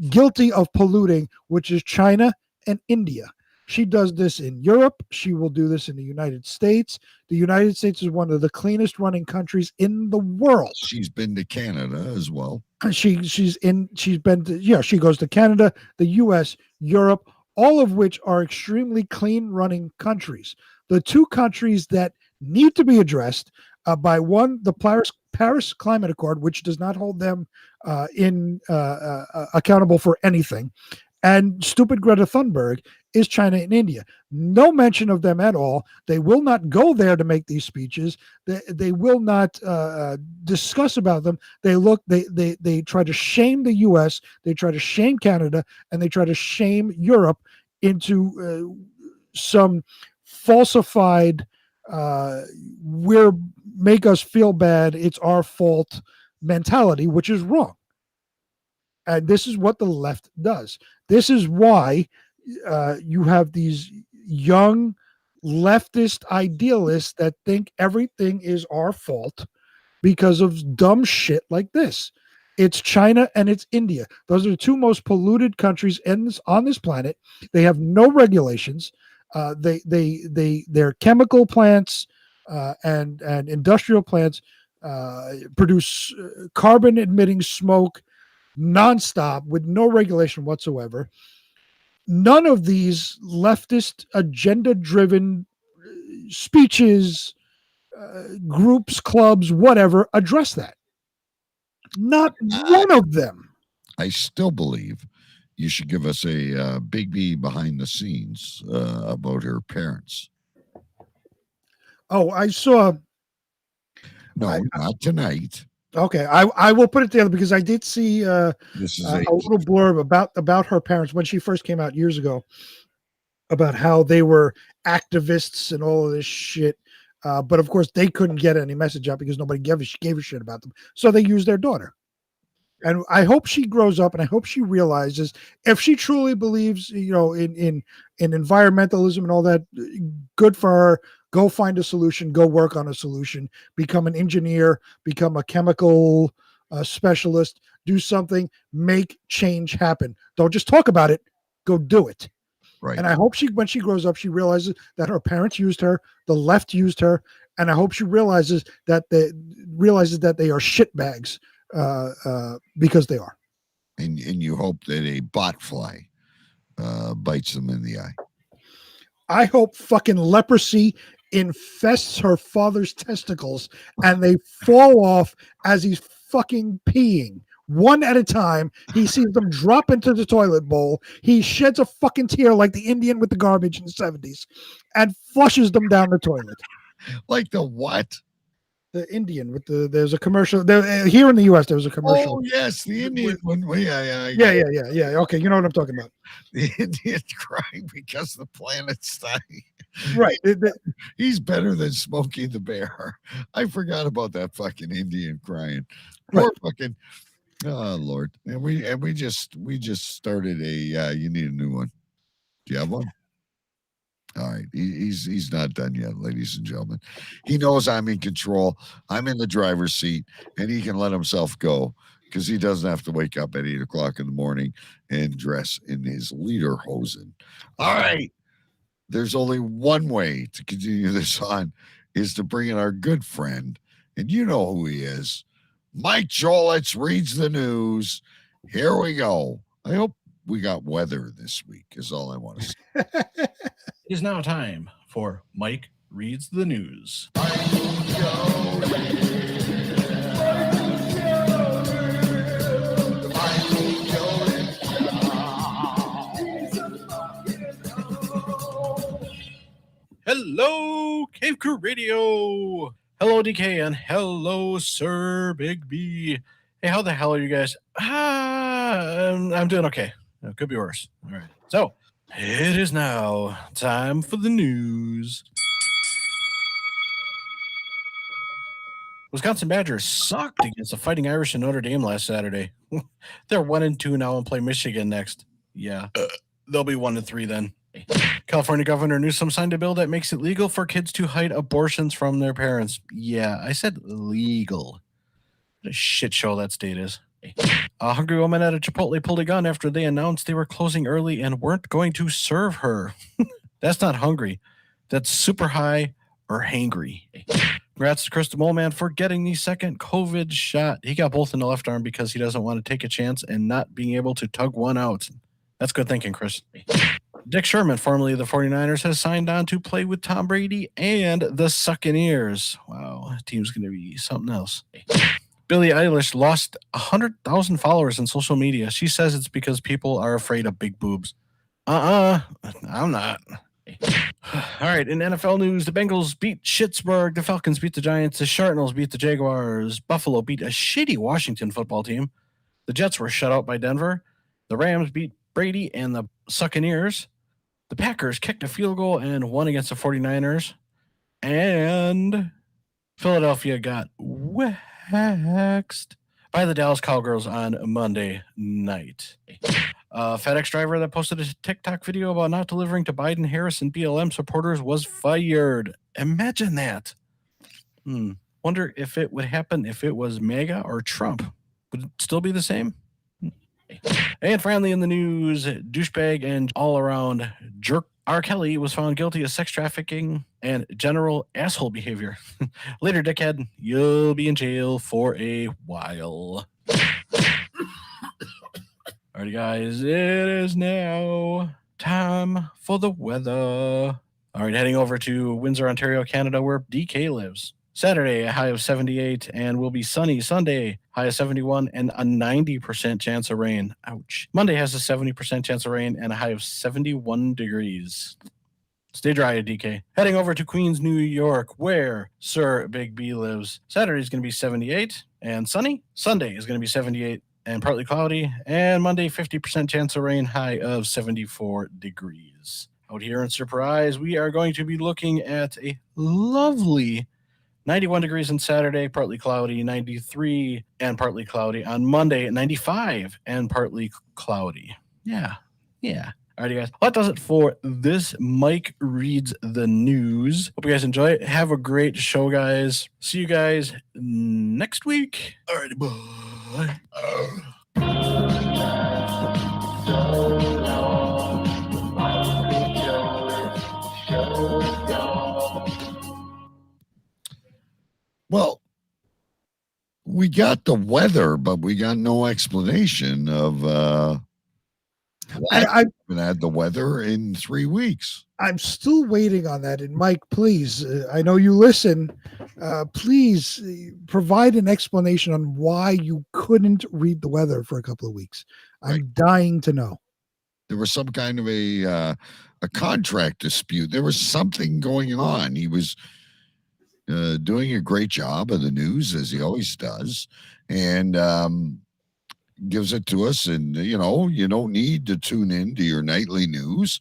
guilty of polluting, which is China and India. She does this in Europe. She will do this in the United States. The United States is one of the cleanest running countries in the world. She's been to Canada as well. She goes to Canada, the US, Europe, all of which are extremely clean running countries. The two countries that need to be addressed by one, the Paris Climate Accord, which does not hold them accountable for anything, and stupid Greta Thunberg, is China and India. No mention of them at all. They will not go there to make these speeches. They will not discuss about them. They try to shame the U.S., they try to shame Canada, and they try to shame Europe into some falsified make us feel bad, it's our fault mentality, which is wrong. And this is what the left does. This is why you have these young leftist idealists that think everything is our fault because of dumb shit like this. It's China and it's India. Those are the two most polluted countries on this planet. They have no regulations. Their chemical plants and industrial plants produce carbon emitting smoke nonstop with no regulation whatsoever. None of these leftist agenda driven speeches, groups, clubs, whatever, address that. Not one of them. I still believe you should give us a Big B behind the scenes about her parents. Oh, I saw. No, not tonight. Okay, I will put it together because I did see this is a little blurb about her parents when she first came out years ago, about how they were activists and all of this shit. But of course, they couldn't get any message out because nobody gave a shit about them. So they used their daughter. And I hope she grows up and I hope she realizes, if she truly believes, in environmentalism and all that, good for her. Go find a solution, go work on a solution, become an engineer, become a chemical specialist, do something, make change happen. Don't just talk about it, go do it. Right. And I hope when she grows up, she realizes that her parents used her, the left used her, and I hope she realizes that they are shitbags because they are. And you hope that a botfly bites them in the eye. I hope fucking leprosy infests her father's testicles and they fall off as he's fucking peeing. One at a time, he sees them drop into the toilet bowl. He sheds a fucking tear like the Indian with the garbage in the 70s and flushes them down the toilet. Like the what? The Indian with there's a commercial there, here in the U.S. There was a commercial. Oh yes, the Indian one. Yeah. Okay, you know what I'm talking about. The Indian crying because the planet's dying. Right. He's better than Smokey the Bear. I forgot about that fucking Indian crying. Right. Poor fucking. Oh Lord. And we just started a. You need a new one. Do you have one? All right, he's not done yet, ladies and gentlemen. He knows I'm in control. I'm in the driver's seat, and he can let himself go because he doesn't have to wake up at 8 o'clock in the morning and dress in his lederhosen. All right, there's only one way to continue this on, is to bring in our good friend, and you know who he is. Mike Jolitz reads the news. Here we go. I hope we got weather this week is all I want to say. It is now time for Mike Reads the News. Hello, Cave Crew Radio. Hello, DK, and hello, Sir Big B. Hey, how the hell are you guys? I'm doing okay. It could be worse. All right. So, it is now time for the news. Wisconsin Badgers sucked against the Fighting Irish in Notre Dame last Saturday. They're 1-2 now and play Michigan next. Yeah, they'll be 1-3 then. California Governor Newsom signed a bill that makes it legal for kids to hide abortions from their parents. Yeah, I said legal. What a shit show that state is. A hungry woman at a Chipotle pulled a gun after they announced they were closing early and weren't going to serve her. That's not hungry. That's super high or hangry. Congrats to Chris the Mole Man for getting the second COVID shot. He got both in the left arm because he doesn't want to take a chance and not being able to tug one out. That's good thinking, Chris. Dick Sherman, formerly of the 49ers, has signed on to play with Tom Brady and the Succaneers. Wow, that team's going to be something else. Billie Eilish lost 100,000 followers on social media. She says it's because people are afraid of big boobs. I'm not. All right, in NFL news, the Bengals beat Pittsburgh, the Falcons beat the Giants, the Cardinals beat the Jaguars, Buffalo beat a shitty Washington football team, the Jets were shut out by Denver, the Rams beat Brady and the Succaneers, the Packers kicked a field goal and won against the 49ers, and Philadelphia got waxed by the Dallas Cowgirls on Monday night. FedEx driver that posted a TikTok video about not delivering to Biden, Harris, and BLM supporters was fired. Imagine that. Wonder if it would happen if it was MAGA or Trump. Would it still be the same? And finally in the news, douchebag and all-around jerk R. Kelly was found guilty of sex trafficking and general asshole behavior. Later, dickhead, you'll be in jail for a while. Alrighty, guys, it is now time for the weather. All right, heading over to Windsor, Ontario, Canada, where DK lives. Saturday, a high of 78 and will be sunny. Sunday, high of 71 and a 90% chance of rain. Ouch. Monday has a 70% chance of rain and a high of 71 degrees. Stay dry, DK. Heading over to Queens, New York, where Sir Big B lives. Saturday is going to be 78 and sunny. Sunday is going to be 78 and partly cloudy. And Monday, 50% chance of rain, high of 74 degrees. Out here in Surprise, we are going to be looking at a lovely 91 degrees on Saturday, partly cloudy, 93 and partly cloudy. On Monday, 95 and partly cloudy. Yeah. Alrighty, guys. Well, that does it for this Mike Reads the News. Hope you guys enjoy it. Have a great show, guys. See you guys next week. Alrighty, bye. Well, we got the weather, but we got no explanation of I haven't had the weather in 3 weeks. I'm still waiting on that. And Mike, please, I know you listen. Please provide an explanation on why you couldn't read the weather for a couple of weeks. I'm dying to know. There was some kind of a contract dispute. There was something going on. He was doing a great job of the news, as he always does, and gives it to us. And, you don't need to tune in to your nightly news.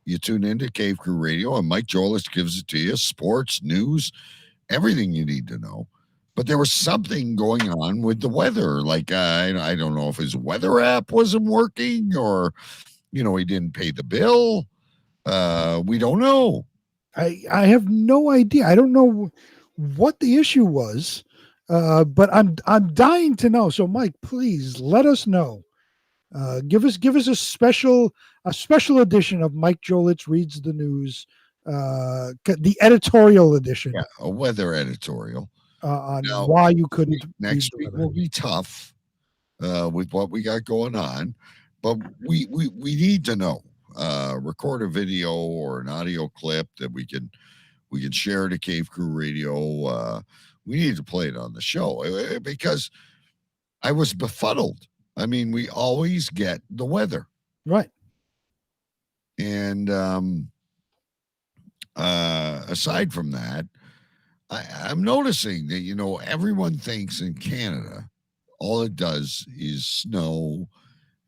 You tune into Cave Crew Radio, and Mike Jolis gives it to you. Sports, news, everything you need to know. But there was something going on with the weather. Like, I don't know if his weather app wasn't working or, he didn't pay the bill. We don't know. I have no idea. I don't know what the issue was, but I'm dying to know. So, Mike, please let us know. Give us a special edition of Mike Jolitz Reads the News, the editorial edition. Yeah, a weather editorial on why you couldn't. Next week will be tough with what we got going on, but we need to know. Record a video or an audio clip that we can share to Cave Crew Radio. We need to play it on the show because I was befuddled. I mean, we always get the weather. Right. And aside from that, I'm noticing that, everyone thinks in Canada, all it does is snow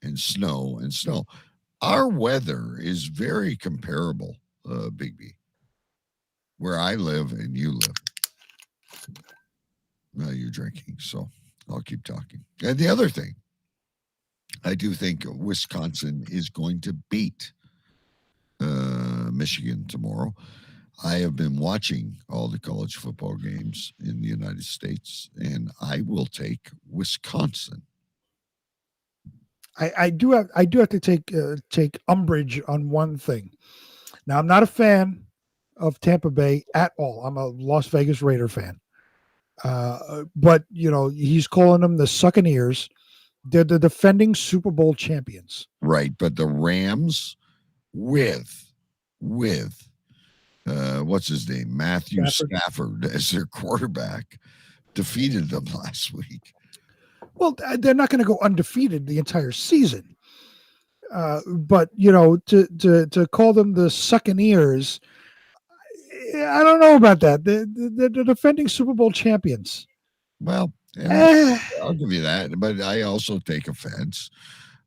and snow and snow. Our weather is very comparable, Big B, where I live and you live. Now you're drinking, so I'll keep talking. And the other thing, I do think Wisconsin is going to beat Michigan tomorrow. I have been watching all the college football games in the United States, and I will take Wisconsin. I do have to take umbrage on one thing. Now, I'm not a fan of Tampa Bay at all. I'm a Las Vegas Raider fan. But he's calling them the Succaneers. They're the defending Super Bowl champions. Right, but the Rams with what's his name? Matthew Stafford as their quarterback defeated them last week. Well, they're not going to go undefeated the entire season. But to call them the Succaneers, I don't know about that. They're defending Super Bowl champions. Well, I'll give you that, but I also take offense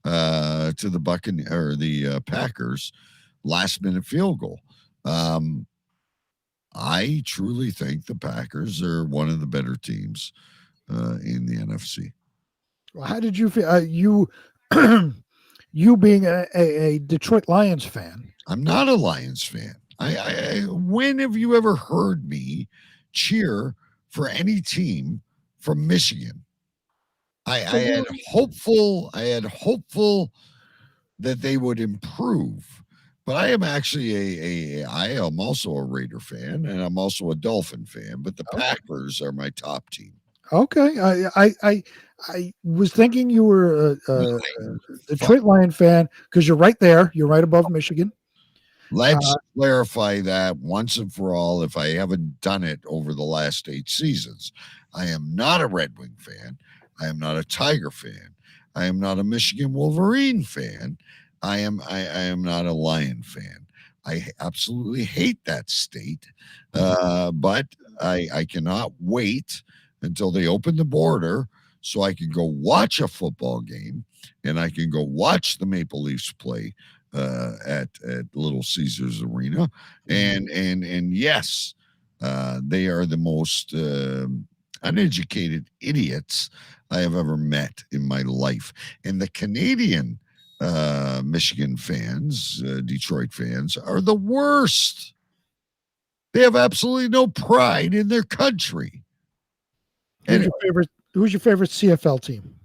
to the Packers last-minute field goal. I truly think the Packers are one of the better teams in the NFC. Well, how did you feel? You being a Detroit Lions fan. I'm not a Lions fan. When have you ever heard me cheer for any team from Michigan? I had hopeful that they would improve, but I am actually I am also a Raider fan, and I'm also a Dolphin fan, but the Packers are my top team. Okay, I was thinking you were a Detroit Lion fan because you're right there. You're right above Michigan. Let's clarify that once and for all. If I haven't done it over the last 8 seasons, I am not a Red Wing fan. I am not a Tiger fan. I am not a Michigan Wolverine fan. I am not a Lion fan. I absolutely hate that state, but I cannot wait until they open the border so I can go watch a football game and I can go watch the Maple Leafs play at Little Caesars Arena. And yes, they are the most uneducated idiots I have ever met in my life. And the Canadian Michigan fans, Detroit fans, are the worst. They have absolutely no pride in their country. Who's your favorite CFL team?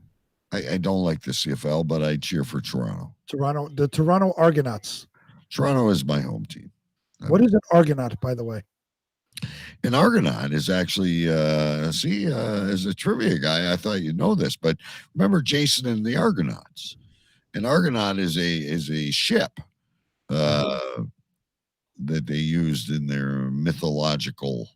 I don't like the CFL, but I cheer for Toronto. The Toronto Argonauts. Toronto is my home team. What is an Argonaut, by the way? An Argonaut is actually, as a trivia guy, I thought you'd know this, but remember Jason and the Argonauts? An Argonaut is a ship that they used in their mythological,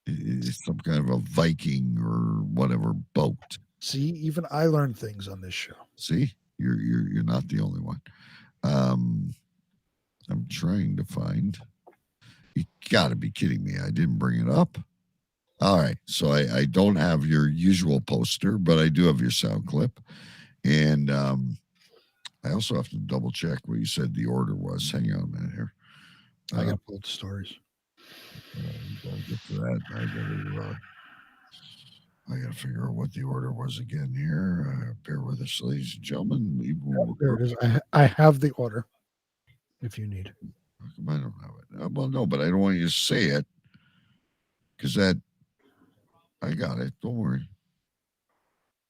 some kind of a Viking or whatever boat. See, even I learned things on this show. See, you're not the only one. I'm trying to find. You got to be kidding me! I didn't bring it up. All right, so I don't have your usual poster, but I do have your sound clip, and I also have to double check what you said the order was. Hang on a minute here. I got both stories. Don't get to that. I got to figure out what the order was again here. Bear with us, ladies and gentlemen. There it is. I have the order if you need. How come I don't have it? Well, no, but I don't want you to say it because I got it. Don't worry.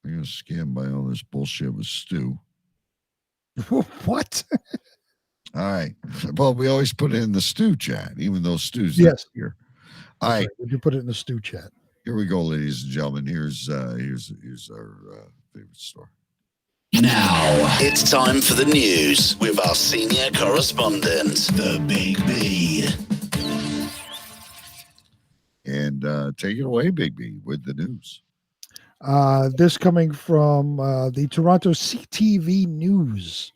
I'm going to scan by all this bullshit with Stu. What? All right. Well, we always put it in the Stu chat, even though Stu's Yes. not here. All right. Would you put it in the Stu chat? Here we go, ladies and gentlemen. Here's our favorite story. Now it's time for the news with our senior correspondent, the Big B. And take it away, Big B, with the news. This coming from the Toronto CTV News.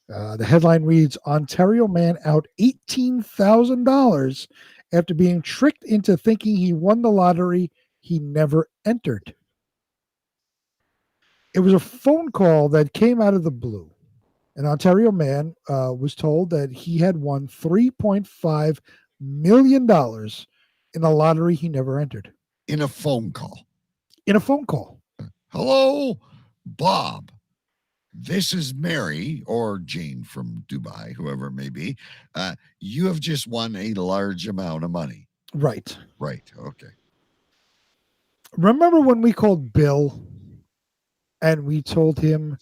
The headline reads, Ontario man out $18,000 after being tricked into thinking he won the lottery he never entered. It was a phone call that came out of the blue. An Ontario man was told that he had won $3.5 million in a lottery he never entered. In a phone call. In a phone call. Hello, Bob. This is Mary or Jane from Dubai, whoever it may be. You have just won a large amount of money. Right. Right. Okay. Remember when we called Bill and we told him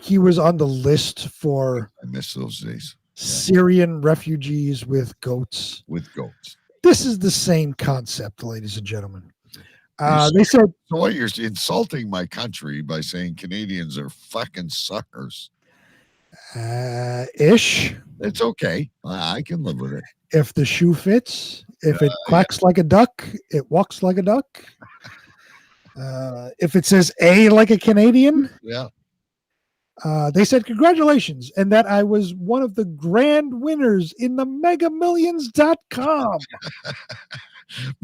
he was on the list for I miss those days. Syrian refugees with goats? With goats. This is the same concept, ladies and gentlemen. They said, so what, you're insulting my country by saying Canadians are fucking suckers. Ish. It's okay. I can live with it. If the shoe fits, if it quacks like a duck, it walks like a duck. If it says A like a Canadian. Yeah. They said congratulations, and that I was one of the grand winners in the megamillions.com.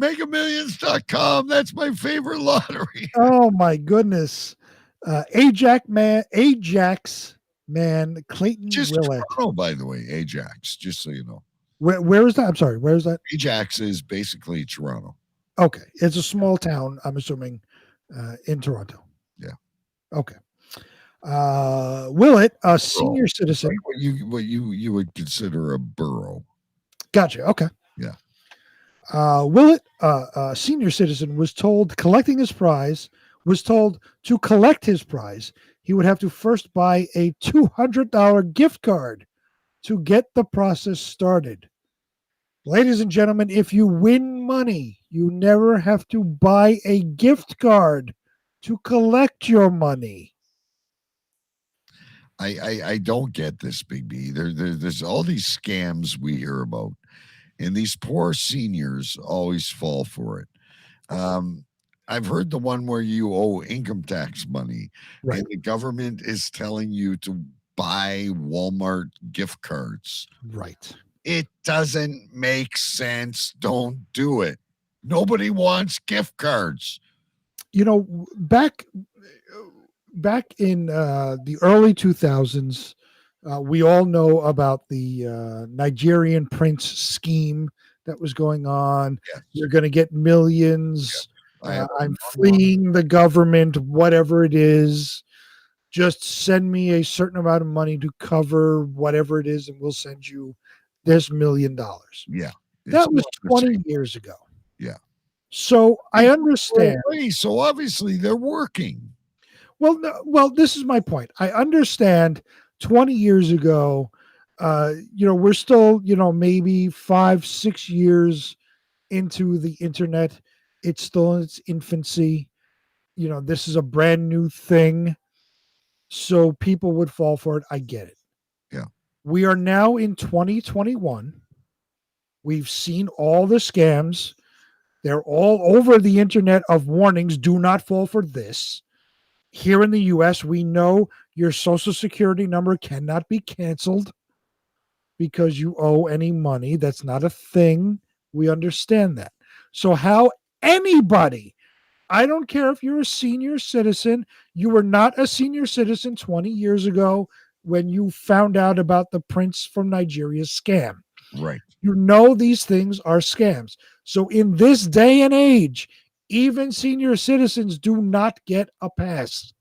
Megamillions.com. That's my favorite lottery. Oh my goodness. Ajax man, Clayton just Willett. Toronto, by the way, Ajax, just so you know. Where is that? I'm sorry, where is that? Ajax is basically Toronto. Okay. It's a small town, I'm assuming, in Toronto. Yeah. Okay. Willett, a senior citizen. What you would consider a borough. Gotcha. Okay. Yeah. Willett, a senior citizen, was told to collect his prize, he would have to first buy a $200 gift card to get the process started. Ladies and gentlemen, if you win money, you never have to buy a gift card to collect your money. I don't get this, Big B. There's all these scams we hear about, and these poor seniors always fall for it. I've heard the one where you owe income tax money, right, and the government is telling you to buy Walmart gift cards. Right. It doesn't make sense. Don't do it. Nobody wants gift cards. You know, back in the early 2000s, we all know about the Nigerian prince scheme that was going on. Yes. You're going to get millions. Yeah. I'm fleeing the government, whatever it is. Just send me a certain amount of money to cover whatever it is, and we'll send you this $1 million. Yeah. That was 20 years ago. Yeah. So I understand. So obviously they're working. Well, this is my point. I understand 20 years ago, we're still, maybe 5-6 years into the internet. It's still in its infancy. This is a brand new thing. So people would fall for it. I get it. Yeah. We are now in 2021. We've seen all the scams. They're all over the internet of warnings. Do not fall for this. Here in the U.S., we know your Social Security number cannot be canceled because you owe any money. That's not a thing. We understand that. So how anybody, I don't care if you're a senior citizen, you were not a senior citizen 20 years ago when you found out about the Prince from Nigeria scam. Right. You know these things are scams. So in this day and age, even senior citizens do not get a pass.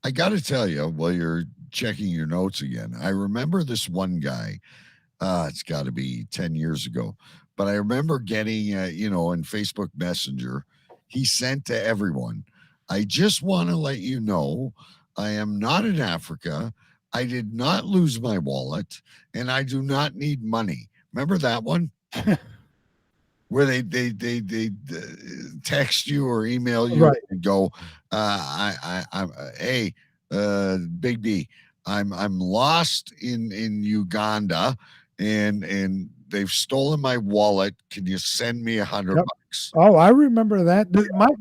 I got to tell you, while you're checking your notes again, I remember this one guy. It's got to be 10 years ago. But I remember getting, in Facebook Messenger, he sent to everyone, I just want to let you know, I am not in Africa. I did not lose my wallet, and I do not need money. Remember that one? Where they text you or email you, right, and go, hey, Big B, I'm lost in Uganda, and they've stolen my wallet. Can you send me $100? Yep. Oh, I remember that.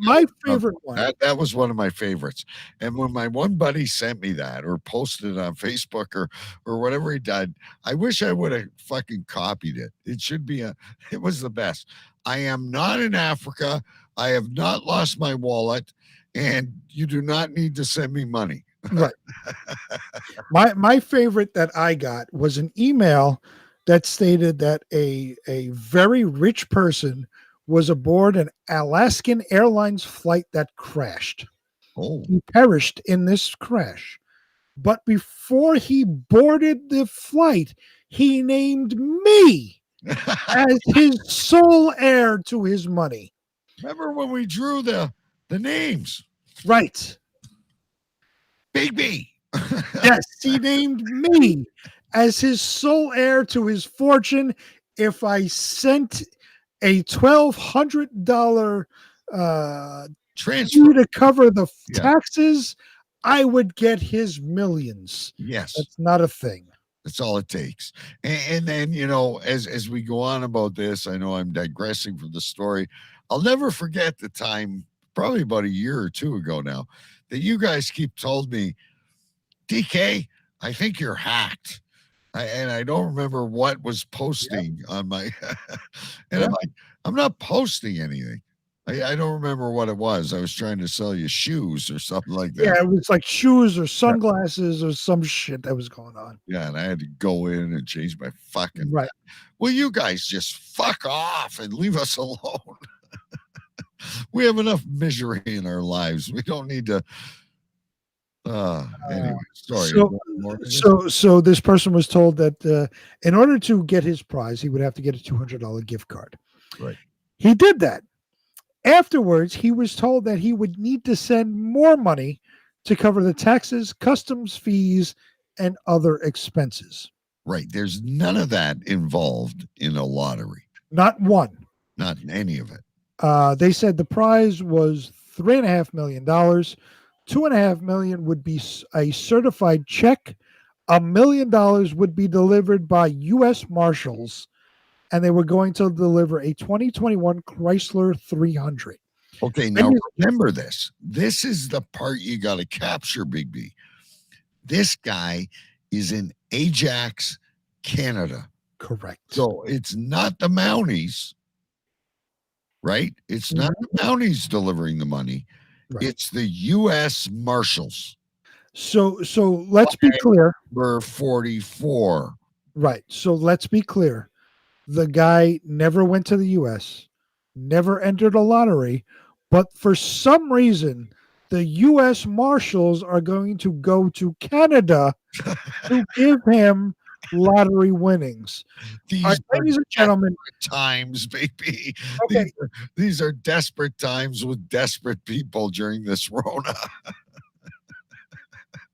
My favorite one. That was one of my favorites. And when my one buddy sent me that or posted it on Facebook or whatever he did, I wish I would have fucking copied it. It was the best. I am not in Africa. I have not lost my wallet, and you do not need to send me money. Right. My favorite that I got was an email that stated that a very rich person was aboard an Alaskan Airlines flight that crashed. Oh. He perished in this crash. But before he boarded the flight, he named me as his sole heir to his money. Remember when we drew the names? Right. Big B. Yes, he named me as his sole heir to his fortune. If I sent a $1,200 transfer to cover the taxes, I would get his millions. Yes. That's not a thing. That's all it takes. And then, as we go on about this, I know I'm digressing from the story. I'll never forget the time, probably about a year or two ago now, that you guys told me, DK, I think you're hacked. And I don't remember what was posting on my, and I'm like, I'm not posting anything. I don't remember what it was. I was trying to sell you shoes or something like that. Yeah, it was like shoes or sunglasses or some shit that was going on. Yeah, and I had to go in and change my fucking. Right. Well, you guys just fuck off and leave us alone. We have enough misery in our lives. We don't need to. Anyway, sorry. So this person was told that in order to get his prize, he would have to get a $200 gift card. Right. He did that. Afterwards, he was told that he would need to send more money to cover the taxes, customs fees, and other expenses. Right. There's none of that involved in a lottery. Not one. Not any of it. They said the prize was $3.5 million. $2.5 million would be a certified check. $1 million would be delivered by U.S. Marshals, and they were going to deliver a 2021 Chrysler 300. Okay, now remember this. This is the part you got to capture, Big B. This guy is in Ajax, Canada. Correct. So it's not the Mounties, right? It's not the Mounties delivering the money. Right. It's the U.S. Marshals. So let's be clear. We're 44. Right. So let's be clear. The guy never went to the U.S., never entered a lottery, but for some reason, the U.S. Marshals are going to go to Canada to give him lottery winnings. Ladies and gentlemen, times, baby. Okay. These are desperate times with desperate people during this Rona.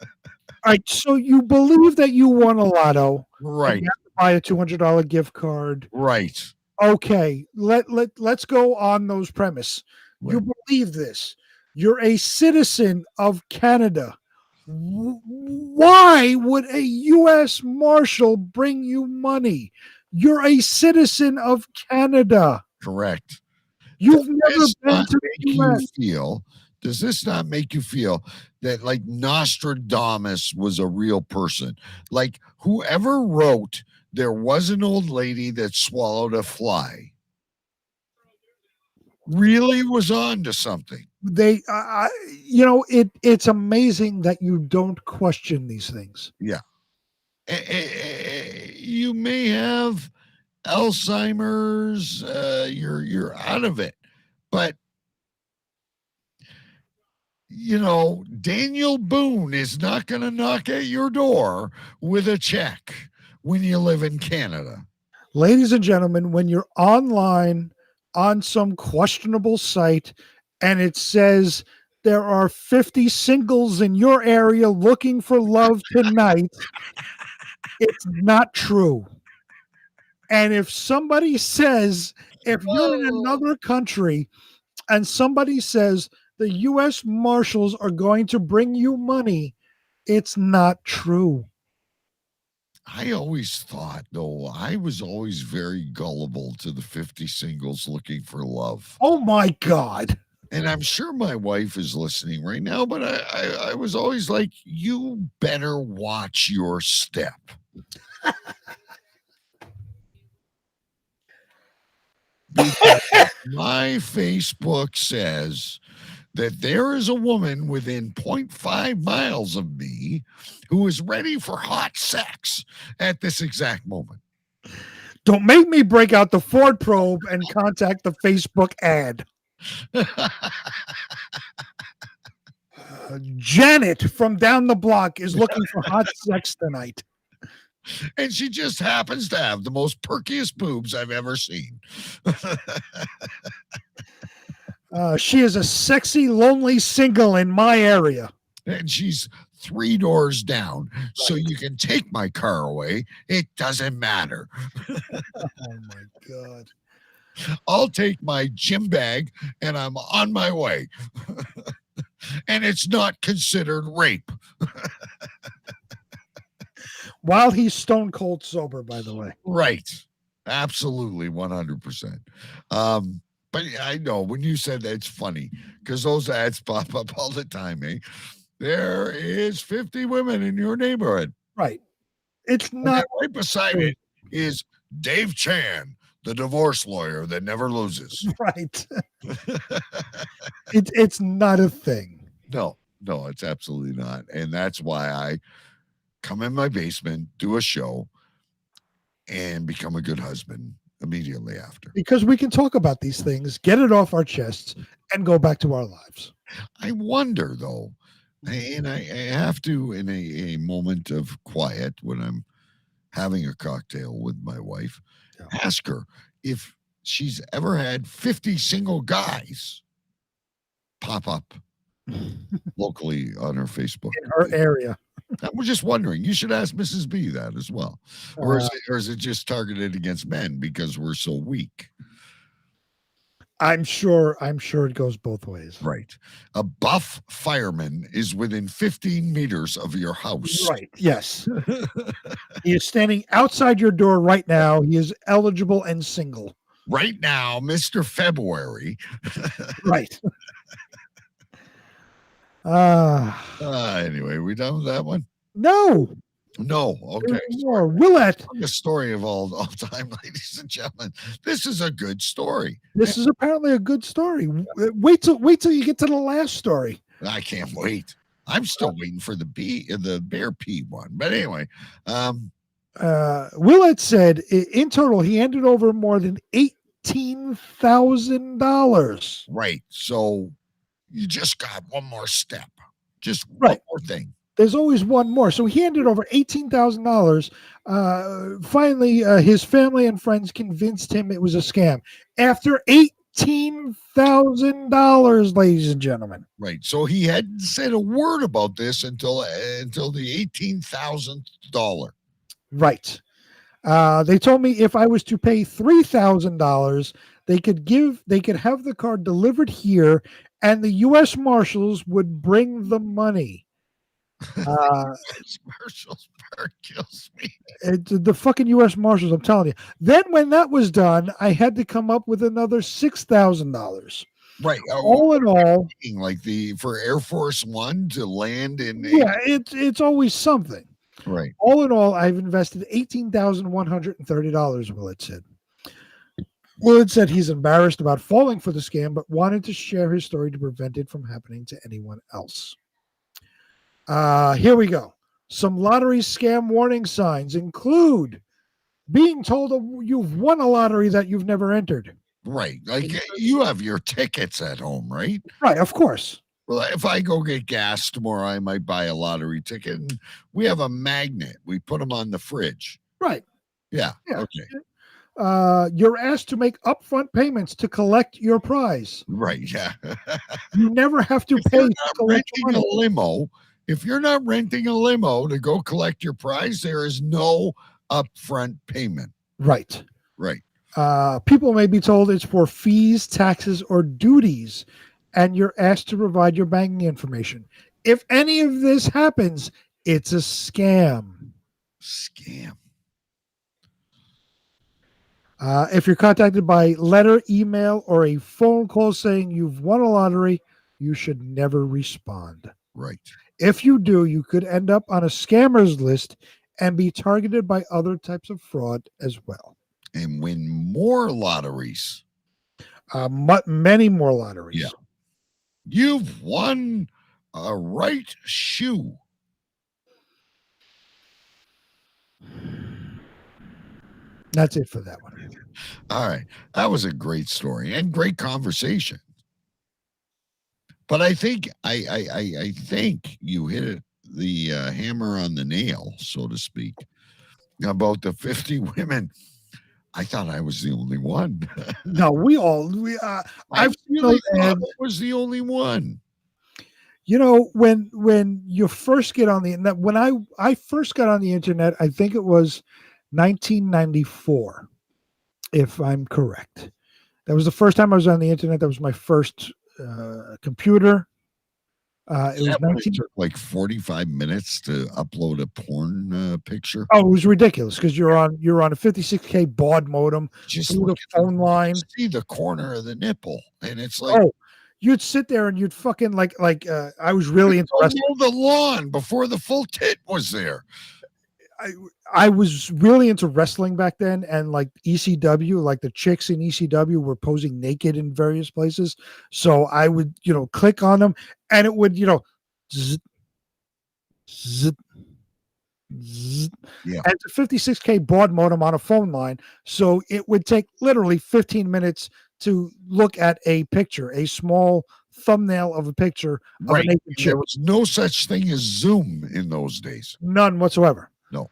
All right, so you believe that you won a lotto, right? You have to buy a $200 gift card, right? Okay, let's go on those premise. Right. You believe this? You're a citizen of Canada. Why would a U.S. Marshal bring you money? You're a citizen of Canada. Correct. You've never been to the U.S. Does this not make you feel that like Nostradamus was a real person? Like whoever wrote there was an old lady that swallowed a fly really was on to something. They, it's amazing that you don't question these things. Yeah. You may have Alzheimer's, you're out of it. But Daniel Boone is not going to knock at your door with a check when you live in Canada. Ladies and gentlemen, when you're online on some questionable site and it says there are 50 singles in your area looking for love tonight, it's not true. And if somebody says, if you're in another country and somebody says the U.S. Marshals are going to bring you money, it's not true. I always thought, though, I was always very gullible to the 50 singles looking for love. Oh my God. And I'm sure my wife is listening right now, but I was always like, you better watch your step. Because my Facebook says that there is a woman within 0.5 miles of me who is ready for hot sex at this exact moment. Don't make me break out the Ford probe and contact the Facebook ad. Janet from down the block is looking for hot sex tonight. And she just happens to have the most perkiest boobs I've ever seen. She is a sexy, lonely single in my area. And she's 3 doors down. Right. So you can take my car away. It doesn't matter. Oh, my God. I'll take my gym bag and I'm on my way. And it's not considered rape. While he's stone cold sober, by the way. Right. Absolutely. 100%. But I know when you said that, it's funny because those ads pop up all the time, eh? There is 50 women in your neighborhood. Right. It's not. Right beside it is Dave Chan, the divorce lawyer that never loses. Right. It's not a thing. No, it's absolutely not. And that's why I come in my basement, do a show, and become a good husband immediately after. Because we can talk about these things, get it off our chests, and go back to our lives. I wonder, though, and I have to, in a moment of quiet when I'm having a cocktail with my wife, ask her if she's ever had 50 single guys pop up locally on her Facebook. In her area. I was just wondering. You should ask Mrs. B that as well. Or is it just targeted against men because we're so weak? I'm sure it goes both ways. Right. A buff fireman is within 15 meters of your house. Right. Yes. He is standing outside your door right now. He is eligible and single. Right now, Mr. February. Right. Anyway, we done with that one? No. Okay. More. Willette. The story of all time, ladies and gentlemen. This is a good story. This is apparently a good story. Wait till you get to the last story. I can't wait. I'm still waiting for the bear pee one. But anyway, Willette said in total he handed over more than $18,000. Right. So you just got one more step. Just one more thing. There's always one more. So he handed over $18,000. Finally, his family and friends convinced him it was a scam. After $18,000, ladies and gentlemen. Right. So he hadn't said a word about this until the $18,000. Right. They told me if I was to pay $3,000, they could have the car delivered here, and the U.S. Marshals would bring the money. Marshals part kills me. The fucking U.S. Marshals, I'm telling you. Then when that was done, I had to come up with another $6,000. Right. All in all, like for Air Force One to land in. It's always something. Right. All in all, I've invested $18,130. Willett said. Willett said he's embarrassed about falling for the scam, but wanted to share his story to prevent it from happening to anyone else. Here we go. Some lottery scam warning signs include being told you've won a lottery that you've never entered. Right. Like you have your tickets at home, right? Right, of course. Well, if I go get gas tomorrow, I might buy a lottery ticket. And we have a magnet. We put them on the fridge. Right. Yeah. Okay. You're asked to make upfront payments to collect your prize. Right. Yeah. You never have to pay to collect a limo. If you're not renting a limo to go collect your prize, there is no upfront payment. Right. Right. People may be told it's for fees, taxes, or duties, and you're asked to provide your banking information. If any of this happens, it's a scam. Scam. If you're contacted by letter, email, or a phone call saying you've won a lottery, you should never respond. Right. If you do, you could end up on a scammer's list and be targeted by other types of fraud as well. And win more lotteries. Many more lotteries. Yeah. You've won a right shoe. That's it for that one. All right. That was a great story and great conversation. But I think I think you hit the hammer on the nail, so to speak, about the 50 women. I thought I was the only one. No, I I've really thought I was the only one. You know, when you first get on the internet, when I first got on the internet, I think it was 1994, if I'm correct. That was the first time I was on the internet. That was my first computer. It was 19. It took like 45 minutes to upload a porn picture. Oh, it was ridiculous because you're on a 56K baud modem Just through the phone line. See the corner of the nipple, and it's like, oh, you'd sit there and you'd fucking like I was really interested. Mow the lawn before the full tit was there. I was really into wrestling back then, and like ECW, like the chicks in ECW were posing naked in various places. So I would, click on them, and it would, zzz, zzz, zzz. Yeah. And it's a 56K baud modem on a phone line, so it would take literally 15 minutes to look at a picture, a small thumbnail of a picture of a naked chick. There was no such thing as Zoom in those days. None whatsoever. No.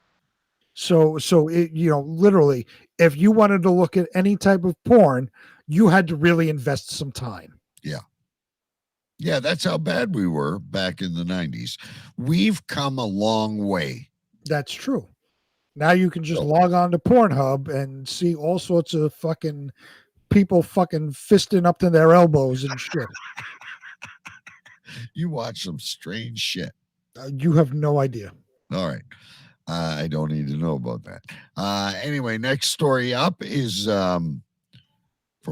So it, literally, if you wanted to look at any type of porn, you had to really invest some time. Yeah. Yeah, that's how bad we were back in the 90s. We've come a long way. That's true. Now you can just log on to Pornhub and see all sorts of fucking people fucking fisting up to their elbows and shit. You watch some strange shit. You have no idea. All right. I don't need to know about that. Anyway, next story up is from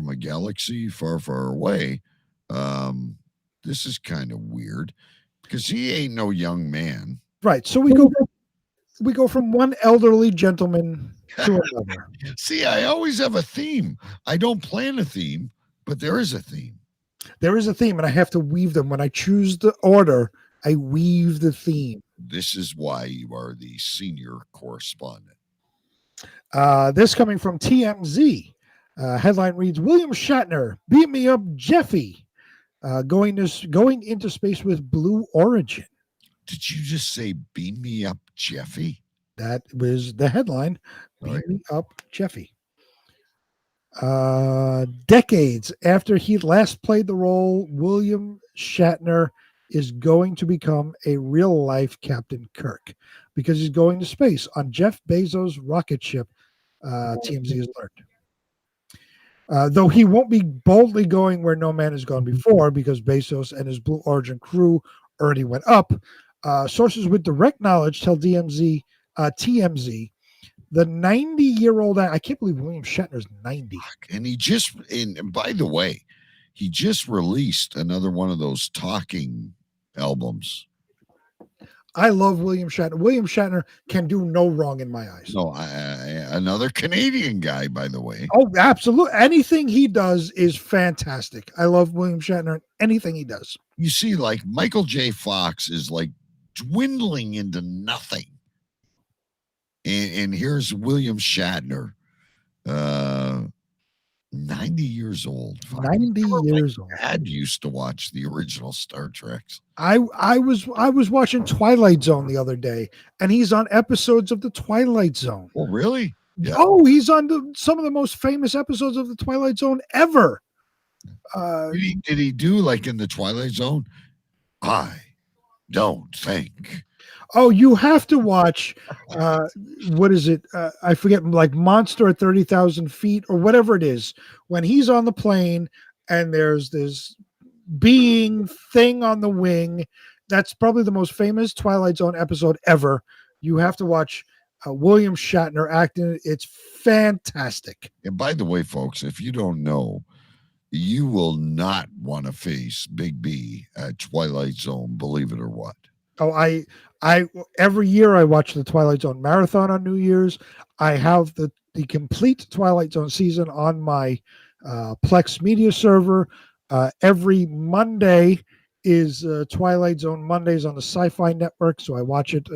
a galaxy far, far away. This is kind of weird because he ain't no young man. Right. So we go from one elderly gentleman to another. See, I always have a theme. I don't plan a theme, but there is a theme. There is a theme, and I have to weave them. When I choose the order, I weave the theme. This is why you are the senior correspondent. This coming from TMZ. Headline reads, William Shatner, beat me up Jeffy. Going into space with Blue Origin. Did you just say beam me up Jeffy? That was the headline. Beam me up Jeffy. Decades after he last played the role, William Shatner is going to become a real-life Captain Kirk because he's going to space on Jeff Bezos' rocket ship, TMZ has learned. Though he won't be boldly going where no man has gone before because Bezos and his Blue Origin crew already went up, sources with direct knowledge tell TMZ, the 90-year-old, I can't believe William Shatner's 90. And by the way, he just released another one of those talking albums. I love William Shatner. William Shatner can do no wrong in my eyes. No, another Canadian guy, by the way. Oh, absolutely. Anything he does is fantastic. I love William Shatner. Anything he does. You see, like Michael J. Fox is like dwindling into nothing. And here's William Shatner, 90 years old. 90 years old. Dad used to watch the original Star Treks. I was watching Twilight Zone the other day, and he's on episodes of the Twilight Zone. Oh, really? Yeah. Oh, he's on some of the most famous episodes of the Twilight Zone ever. Did he do like in the Twilight Zone? I don't think. Oh, you have to watch. What is it? I forget. Like Monster at 30,000 feet or whatever it is. When he's on the plane and there's this being thing on the wing. That's probably the most famous Twilight Zone episode ever. You have to watch William Shatner acting. It's fantastic. And by the way, folks, if you don't know, you will not want to face Big B at Twilight Zone, believe it or what. Oh, I every year I watch the Twilight Zone marathon on New Year's. I have the complete Twilight Zone season on my Plex media server. Every Monday is Twilight Zone Mondays on the Sci-Fi Network, so I watch it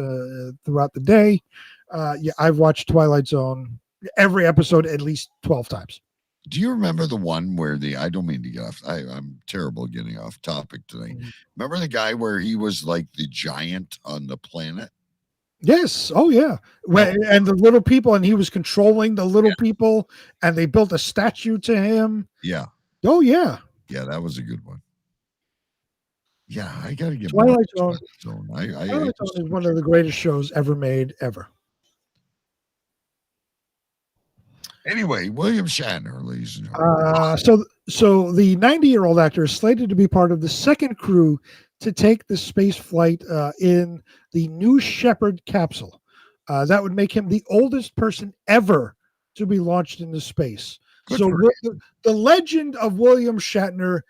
throughout the day. Yeah, I've watched Twilight Zone every episode at least 12 times. Do you remember the one where I don't mean to get off, I'm terrible getting off topic today. Remember the guy where he was like the giant on the planet? Yes. Oh, yeah. And the little people, and he was controlling the little people, and they built a statue to him. Yeah. Oh, yeah. Yeah, that was a good one. Yeah, I got to get Twilight more Zone. Twilight Zone. Twilight Zone is one of the greatest shows ever made, ever. Anyway, William Shatner, ladies and gentlemen. So the 90-year-old actor is slated to be part of the second crew to take the space flight in the New Shepard capsule. That would make him the oldest person ever to be launched into space. The legend of William Shatner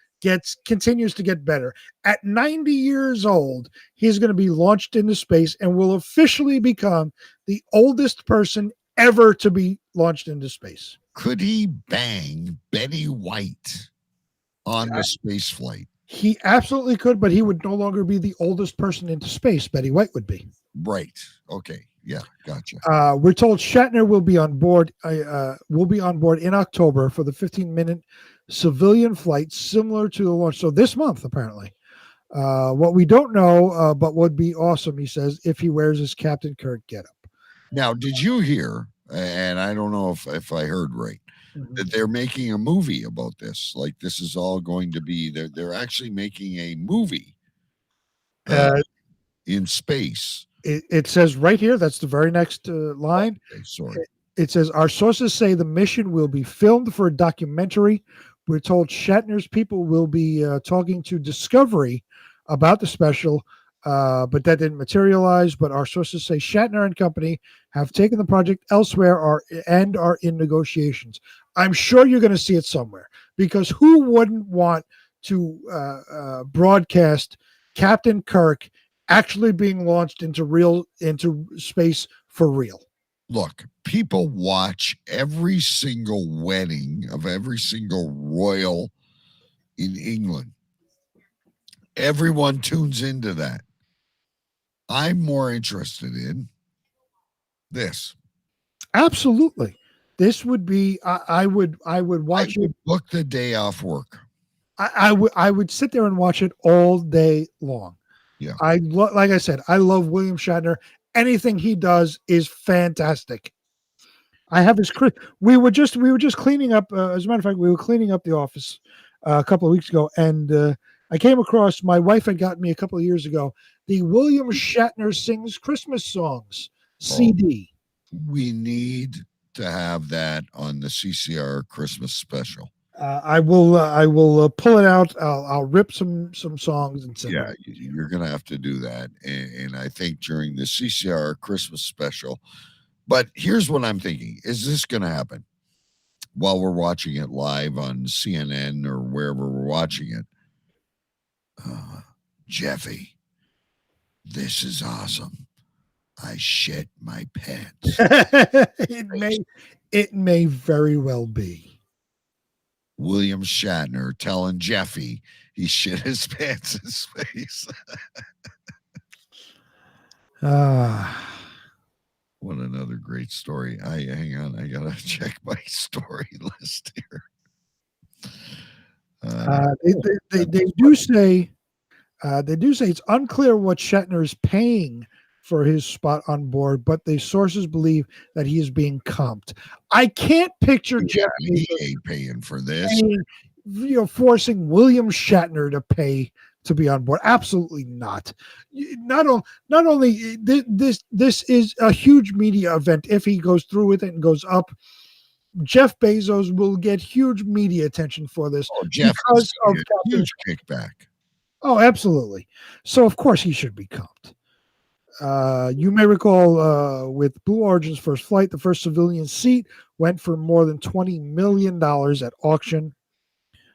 continues to get better. At 90 years old, he's going to be launched into space and will officially become the oldest person ever to be launched into space. Could he bang Betty White on the space flight? He absolutely could, but he would no longer be the oldest person into space. Betty White would be. Right. Okay. Yeah. Gotcha. We're told Shatner will be on board. Will be on board in October for the 15-minute civilian flight, similar to the launch. So this month, apparently. What we don't know, but would be awesome, he says, if he wears his Captain Kirk getup. Now, did you hear? And I don't know if I heard right, that they're making a movie about this. Like this is all going to be. They're actually making a movie in space. It says right here. That's the very next line. Okay, sorry. It says our sources say the mission will be filmed for a documentary. We're told Shatner's people will be talking to Discovery about the special. But that didn't materialize. But our sources say Shatner and company have taken the project elsewhere and are in negotiations. I'm sure you're going to see it somewhere, because who wouldn't want to broadcast Captain Kirk actually being launched into space for real? Look, people watch every single wedding of every single royal in England. Everyone tunes into that. I'm more interested in this. Absolutely. This would be, I would watch it. Book the day off work. I would sit there and watch it all day long. Yeah. Like I said, I love William Shatner. Anything he does is fantastic. I have his, we were just cleaning up. As a matter of fact, we were cleaning up the office a couple of weeks ago, and I came across, my wife had gotten me a couple of years ago, the William Shatner Sings Christmas Songs CD. We need to have that on the CCR Christmas special. I will pull it out. I'll rip some songs and send them. You're gonna have to do that, and I think during the CCR Christmas special. But here's what I'm thinking: is this gonna happen while we're watching it live on CNN or wherever we're watching it? Jeffy, this is awesome. I shit my pants. It may very well be. William Shatner telling Jeffy he shit his pants in space. What another great story. Hang on, I gotta check my story list here. They do say it's unclear what Shatner is paying for his spot on board, but the sources believe that he is being comped. I can't picture Jeff he ain't paying for this. Forcing William Shatner to pay to be on board. Absolutely not. Not only this is a huge media event. If he goes through with it and goes up, Jeff Bezos will get huge media attention for this. Jeff because of huge kickback. Oh, absolutely. So of course he should be comped. You may recall with Blue Origin's first flight, the first civilian seat went for more than $20 million at auction.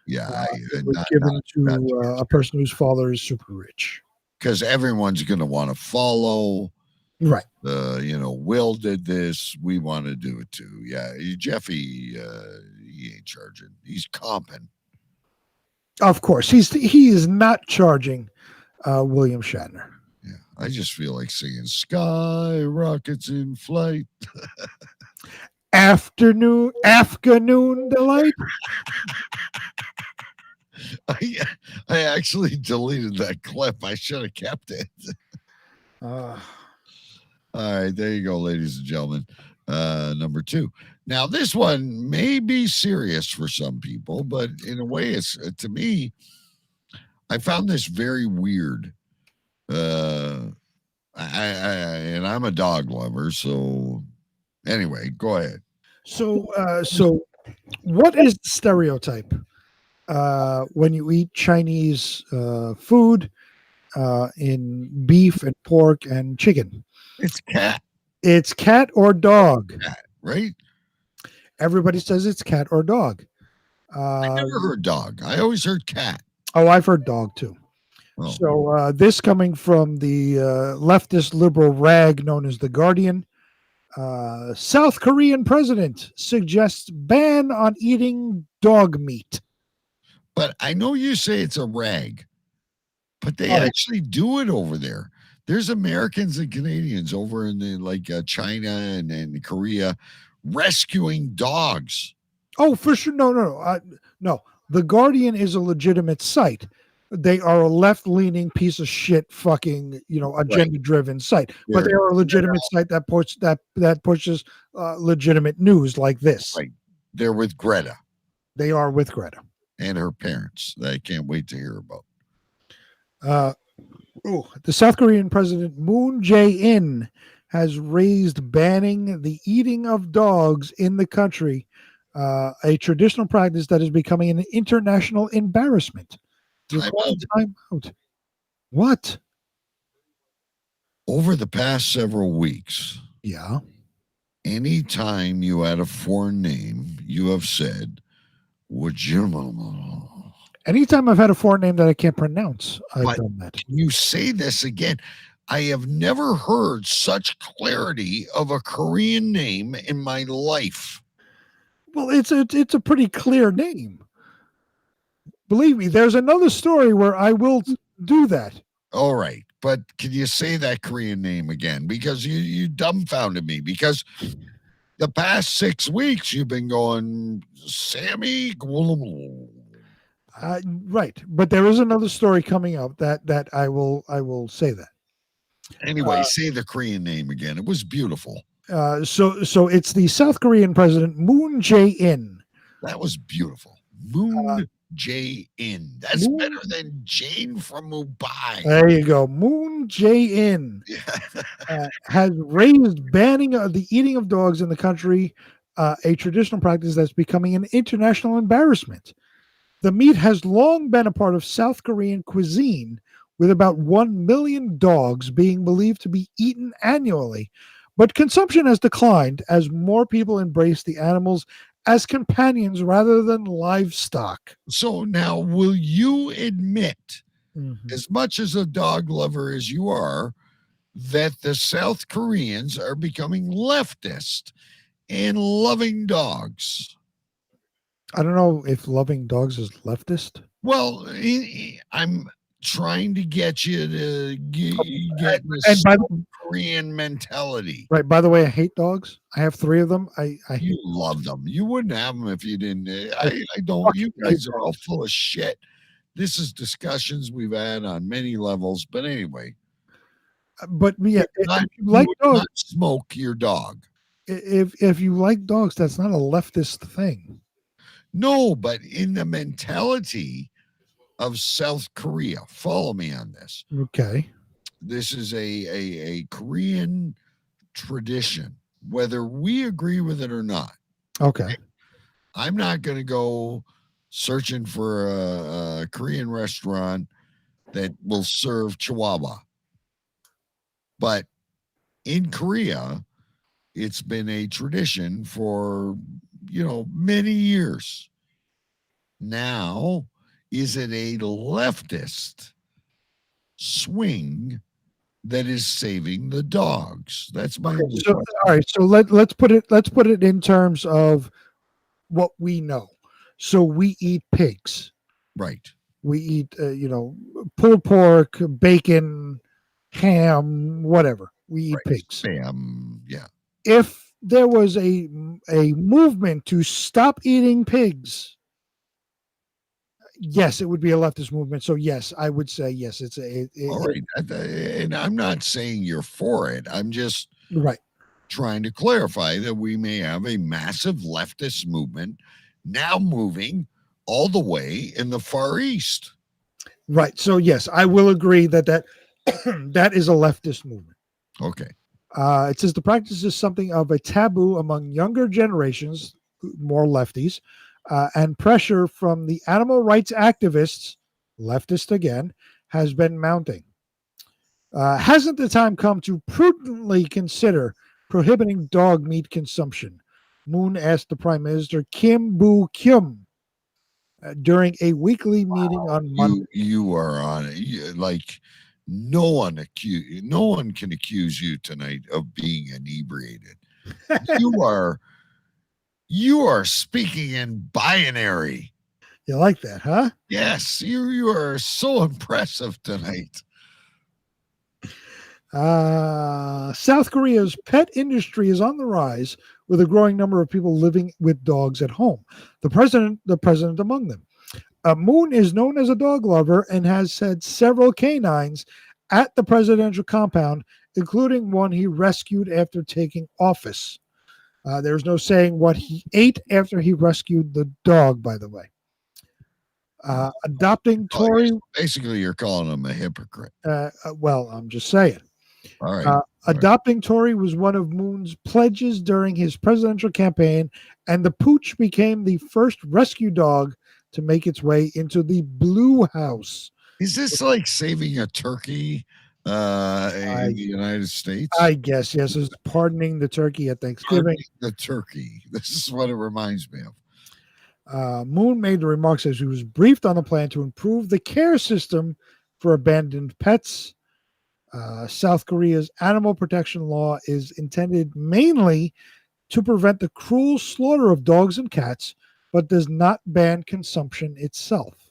Yeah, it was given to a person whose father is super rich. Because everyone's going to want to follow. Right. Will did this. We want to do it too. Yeah. Jeffy, he ain't charging. He's comping. Of course. He is not charging William Shatner. Yeah. I just feel like singing Sky Rockets in Flight. Afternoon delight. I actually deleted that clip. I should have kept it. All right, there you go, ladies and gentlemen. Number 2. Now, this one may be serious for some people, but in a way, it's to me, I found this very weird. And I'm a dog lover, so anyway, go ahead. So what is the stereotype when you eat Chinese food in beef and pork and chicken? It's cat. It's cat or dog. Cat, right? Everybody says it's cat or dog. I never heard dog. I always heard cat. Oh, I've heard dog too. Oh. So this coming from the leftist liberal rag known as The Guardian. South Korean president suggests ban on eating dog meat. But I know you say it's a rag, but they actually do it over there. There's Americans and Canadians over in China and Korea rescuing dogs. Oh, for sure. No. The Guardian is a legitimate site. They are a left-leaning piece of shit, fucking agenda-driven site. But they are a legitimate site that pushes legitimate news like this. Right. They're with Greta. They are with Greta and her parents. That I can't wait to hear about. The South Korean president Moon Jae-in has raised banning the eating of dogs in the country, a traditional practice that is becoming an international embarrassment. Time out. What? Over the past several weeks, yeah, anytime you add a foreign name, you have said, would you? Anytime I've had a foreign name that I can't pronounce, I've done that. Can you say this again? I have never heard such clarity of a Korean name in my life. Well, it's a pretty clear name. Believe me, there's another story where I will do that. All right. But can you say that Korean name again? Because you dumbfounded me. Because the past 6 weeks you've been going, Sammy. Right. But there is another story coming up that I will say that. Anyway, say the Korean name again. It was beautiful. So it's the South Korean president Moon Jae-in. That was beautiful. Moon Jae-in. That's better than Jane from Mumbai. There you go. Moon Jae-in has raised banning of the eating of dogs in the country, a traditional practice that's becoming an international embarrassment. The meat has long been a part of South Korean cuisine, with about 1 million dogs being believed to be eaten annually. But consumption has declined as more people embrace the animals as companions rather than livestock. So now, will you admit, as much as a dog lover as you are, that the South Koreans are becoming leftist and loving dogs? I don't know if loving dogs is leftist. Well, I'm trying to get you to get and by the Korean mentality. Right. By the way, I hate dogs. I have 3 of them. You love them. You wouldn't have them if you didn't. I don't. You guys are all full of shit. This is discussions we've had on many levels. But anyway. But yeah, if you like dogs, not smoke your dog. If you like dogs, that's not a leftist thing. No, but in the mentality of South Korea, follow me on this. Okay. This is a Korean tradition, whether we agree with it or not. Okay. I'm not going to go searching for a Korean restaurant that will serve Chihuahua. But in Korea, it's been a tradition for, many years. Now, is it a leftist swing that is saving the dogs? That's my only So, question. all right. So let's put it in terms of what we know. So we eat pigs. Right. We eat, pulled pork, bacon, ham, whatever. We eat pigs. Spam. Yeah. If there was a movement to stop eating pigs, yes, it would be a leftist movement. So yes, I would say yes. It's All right. And I'm not saying you're for it. I'm just right. trying to clarify that we may have a massive leftist movement now moving all the way in the Far East. Right. So yes, I will agree that that is a leftist movement. Okay. It says the practice is something of a taboo among younger generations, more lefties, and pressure from the animal rights activists, leftist again, has been mounting. Hasn't the time come to prudently consider prohibiting dog meat consumption? Moon asked the Prime Minister Kim Boo-kyum during a weekly meeting on Monday. You are on it. Like no one can accuse you tonight of being inebriated. you are speaking in binary. You like that, huh? Yes, you are so impressive tonight. South Korea's pet industry is on the rise, with a growing number of people living with dogs at home. The president among them. Moon is known as a dog lover and has had several canines at the presidential compound, including one he rescued after taking office. There's no saying what he ate after he rescued the dog, by the way. Adopting Tory. Basically, you're calling him a hypocrite. Well, I'm just saying. All right. Adopting Tory was one of Moon's pledges during his presidential campaign, and the Pooch became the first rescue dog to make its way into the Blue House. Is this like saving a turkey in the United States? I guess, yes. It's pardoning the turkey at Thanksgiving. Pardoning the turkey. This is what it reminds me of. Moon made the remarks as he was briefed on the plan to improve the care system for abandoned pets. South Korea's animal protection law is intended mainly to prevent the cruel slaughter of dogs and cats, but does not ban consumption itself.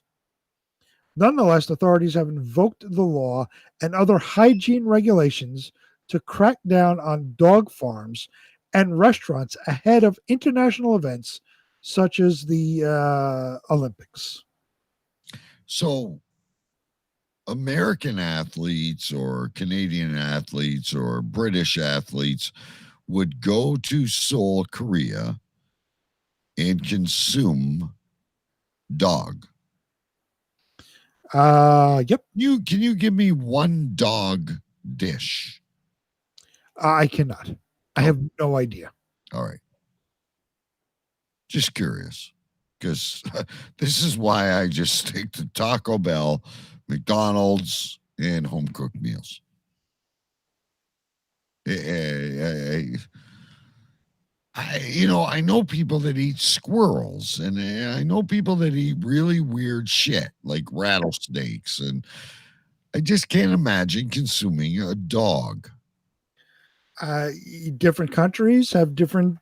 Nonetheless, authorities have invoked the law and other hygiene regulations to crack down on dog farms and restaurants ahead of international events such as the Olympics. So, American athletes or Canadian athletes or British athletes would go to Seoul, Korea, and consume dog. Yep. Can you give me one dog dish? I cannot. I have no idea. All right. Just curious, because this is why I just stick to Taco Bell, McDonald's, and home cooked meals. I know people that eat squirrels, and I know people that eat really weird shit like rattlesnakes, and I just can't imagine consuming a dog. Different countries have different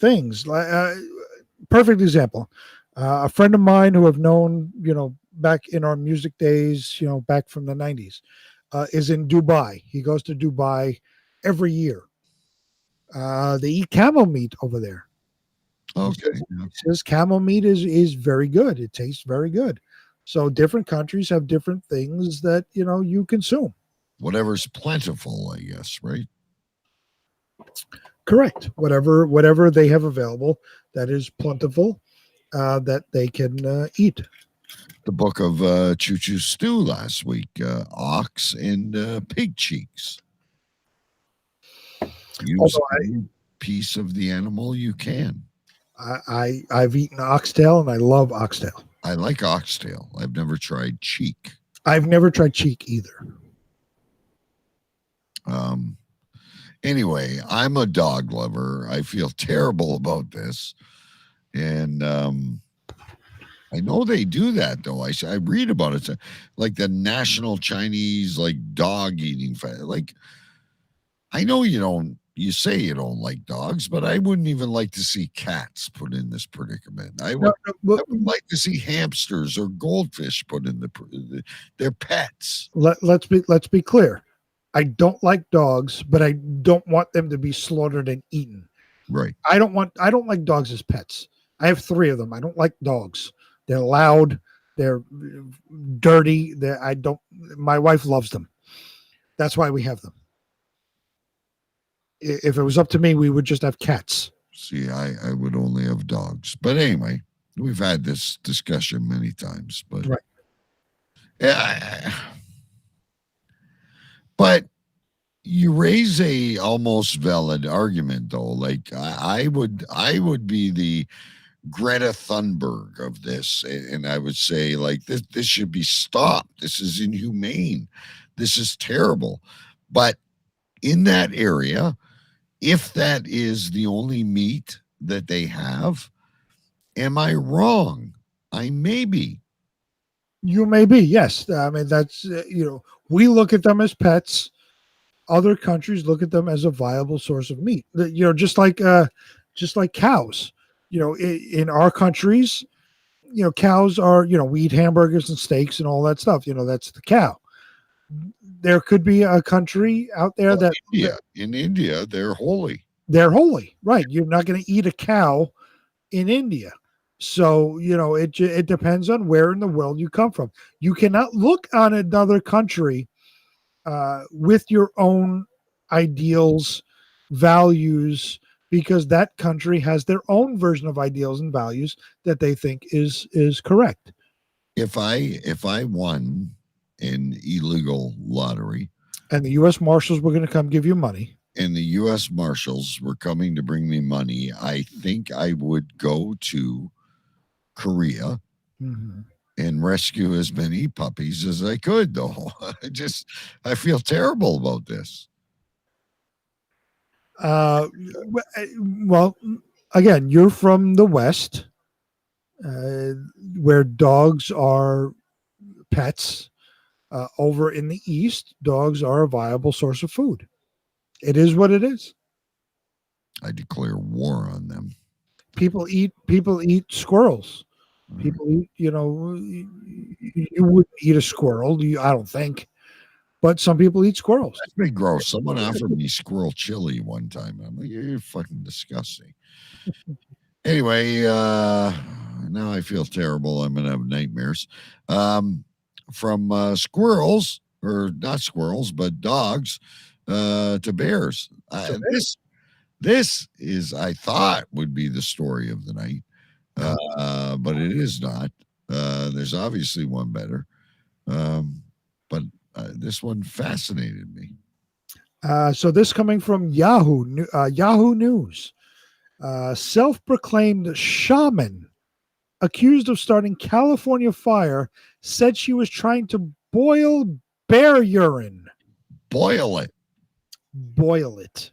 things. Perfect example. A friend of mine who I've known, back in our music days, back from the 90s, is in Dubai. He goes to Dubai every year. They eat camel meat over there. Okay. He says camel meat is very good. It tastes very good. So different countries have different things that, you consume. Whatever's plentiful, I guess, right? Correct. Whatever they have available that is plentiful, that they can eat. The book of Choo Choo Stew last week, ox and pig cheeks. Use any piece of the animal you can. I've eaten oxtail and I love oxtail. I like oxtail. I've never tried cheek. I've never tried cheek either. Anyway, I'm a dog lover. I feel terrible about this. And I know they do that though. I read about it, like the National Chinese like dog eating like I know you say you don't like dogs, but I wouldn't even like to see cats put in this predicament. I would like to see hamsters or goldfish put in their pets. Let's be clear. I don't like dogs, but I don't want them to be slaughtered and eaten. Right. I don't like dogs as pets. I have 3 of them. I don't like dogs. They're loud. They're dirty. My wife loves them. That's why we have them. If it was up to me, we would just have cats. See, I would only have dogs. But anyway, we've had this discussion many times. But right. Yeah. But you raise a almost valid argument, though. Like I would be the Greta Thunberg of this, and I would say like this should be stopped. This is inhumane. This is terrible. But in that area, if that is the only meat that they have, am I wrong? I may be. You may be, yes. I mean, that's, we look at them as pets. Other countries look at them as a viable source of meat. Just like cows. In our countries, cows are, we eat hamburgers and steaks and all that stuff. That's the cow. There could be a country out there in India, they're holy. They're holy, right? You're not going to eat a cow in India. So, it depends on where in the world you come from. You cannot look on another country with your own ideals, values, because that country has their own version of ideals and values that they think is correct. If I won an illegal lottery, and the U.S. Marshals were going to come give you money, and the U.S. Marshals were coming to bring me money, I think I would go to Korea and rescue as many puppies as I could, though. I feel terrible about this. Well, again, you're from the West, where dogs are pets. Over in the East, dogs are a viable source of food. It is what it is. I declare war on them. People eat squirrels. People eat, you wouldn't eat a squirrel, I don't think. But some people eat squirrels. That's pretty gross. Someone offered me squirrel chili one time. I'm like, you're fucking disgusting. Anyway, now I feel terrible. I'm going to have nightmares. From squirrels, or not squirrels, but dogs, to bears. This is, I thought, would be the story of the night, but it is not. There's obviously one better, but this one fascinated me. So this coming from Yahoo News. Self-proclaimed shaman accused of starting California fire said she was trying to boil bear urine. Boil it.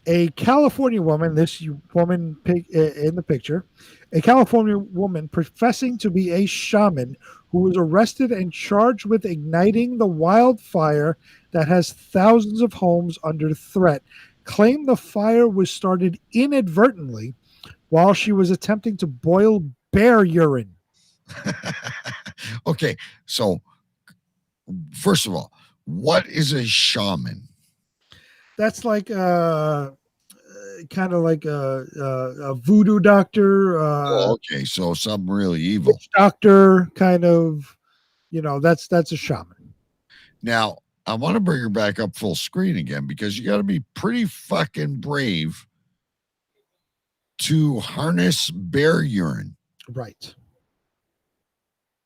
A California woman, this woman in the picture, a California woman professing to be a shaman who was arrested and charged with igniting the wildfire that has thousands of homes under threat, claimed the fire was started inadvertently while she was attempting to boil bear urine. Okay, so first of all, what is a shaman? That's like kind of like a voodoo doctor. Okay, so something really evil. Doctor, kind of, that's a shaman. Now, I want to bring her back up full screen again, because you got to be pretty fucking brave to harness bear urine. Right.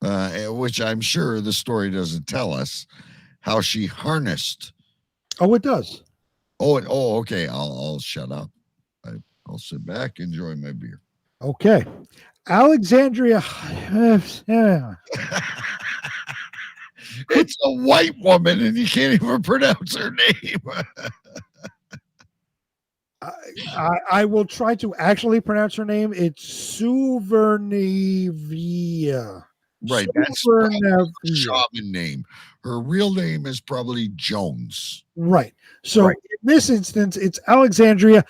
Which I'm sure the story doesn't tell us how she harnessed. Oh, it does. Oh, okay. I'll shut up. I'll sit back, enjoy my beer. Okay. Alexandria. It's a white woman, and you can't even pronounce her name. I will try to actually pronounce her name. It's Suvernavia. Right, that's probably her Suvernavia. shaman name. Her real name is probably Jones. Right. So Right. in this instance, it's Alexandria.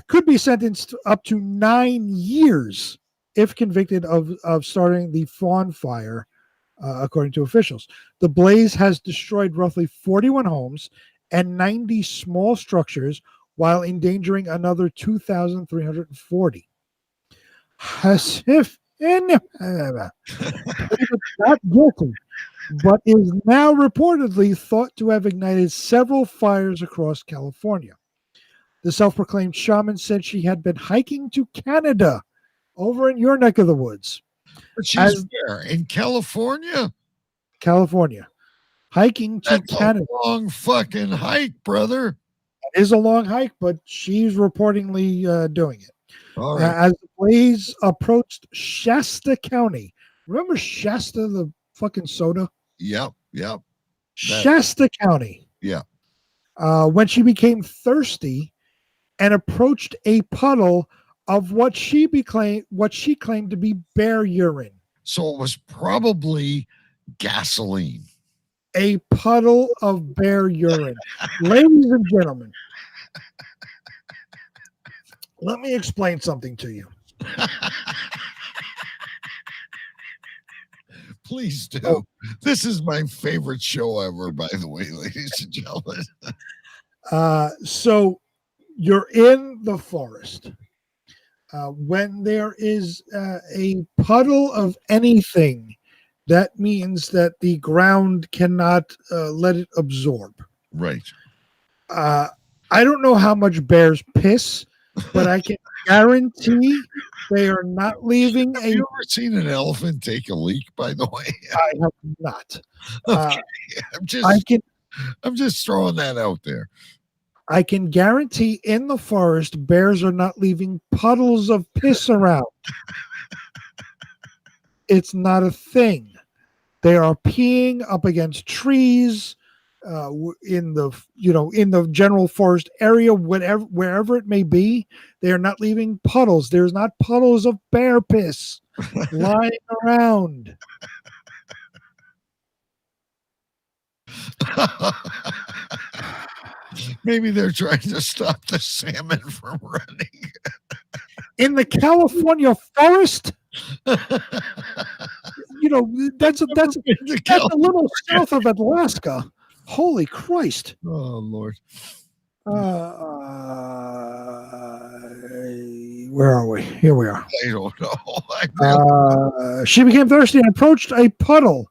Could be sentenced up to 9 years if convicted of starting the Fawn Fire, according to officials. The blaze has destroyed roughly 41 homes and 90 small structures while endangering another 2,340. Hasif not guilty, but is now reportedly thought to have ignited several fires across California. The self-proclaimed shaman said she had been hiking to Canada, over in your neck of the woods. But she's where? In California? California. Hiking to That's Canada. a long fucking hike, brother. It is a long hike, but she's reportedly doing it. All right. As the blaze approached Shasta County. Remember Shasta, the fucking soda? Yep. Shasta County. Yeah. When she became thirsty and approached a puddle of what she claimed to be bear urine. So it was probably gasoline. A puddle of bear urine. Ladies and gentlemen, let me explain something to you. Please do. This is my favorite show ever, by the way, ladies and gentlemen. So you're in the forest. When there is a puddle of anything, that means that the ground cannot let it absorb. Right. I don't know how much bears piss, but I can guarantee they are not leaving Have you ever seen an elephant take a leak, by the way? I have not. Okay. I'm just throwing that out there. I can guarantee in the forest, bears are not leaving puddles of piss around. It's not a thing. They are peeing up against trees, in the general forest area, wherever it may be. They are not leaving puddles. There's not puddles of bear piss lying around. Maybe they're trying to stop the salmon from running. In the California forest, that's a little south of Alaska. Holy Christ! Oh Lord! Where are we? Here we are. I don't know. She became thirsty and approached a puddle,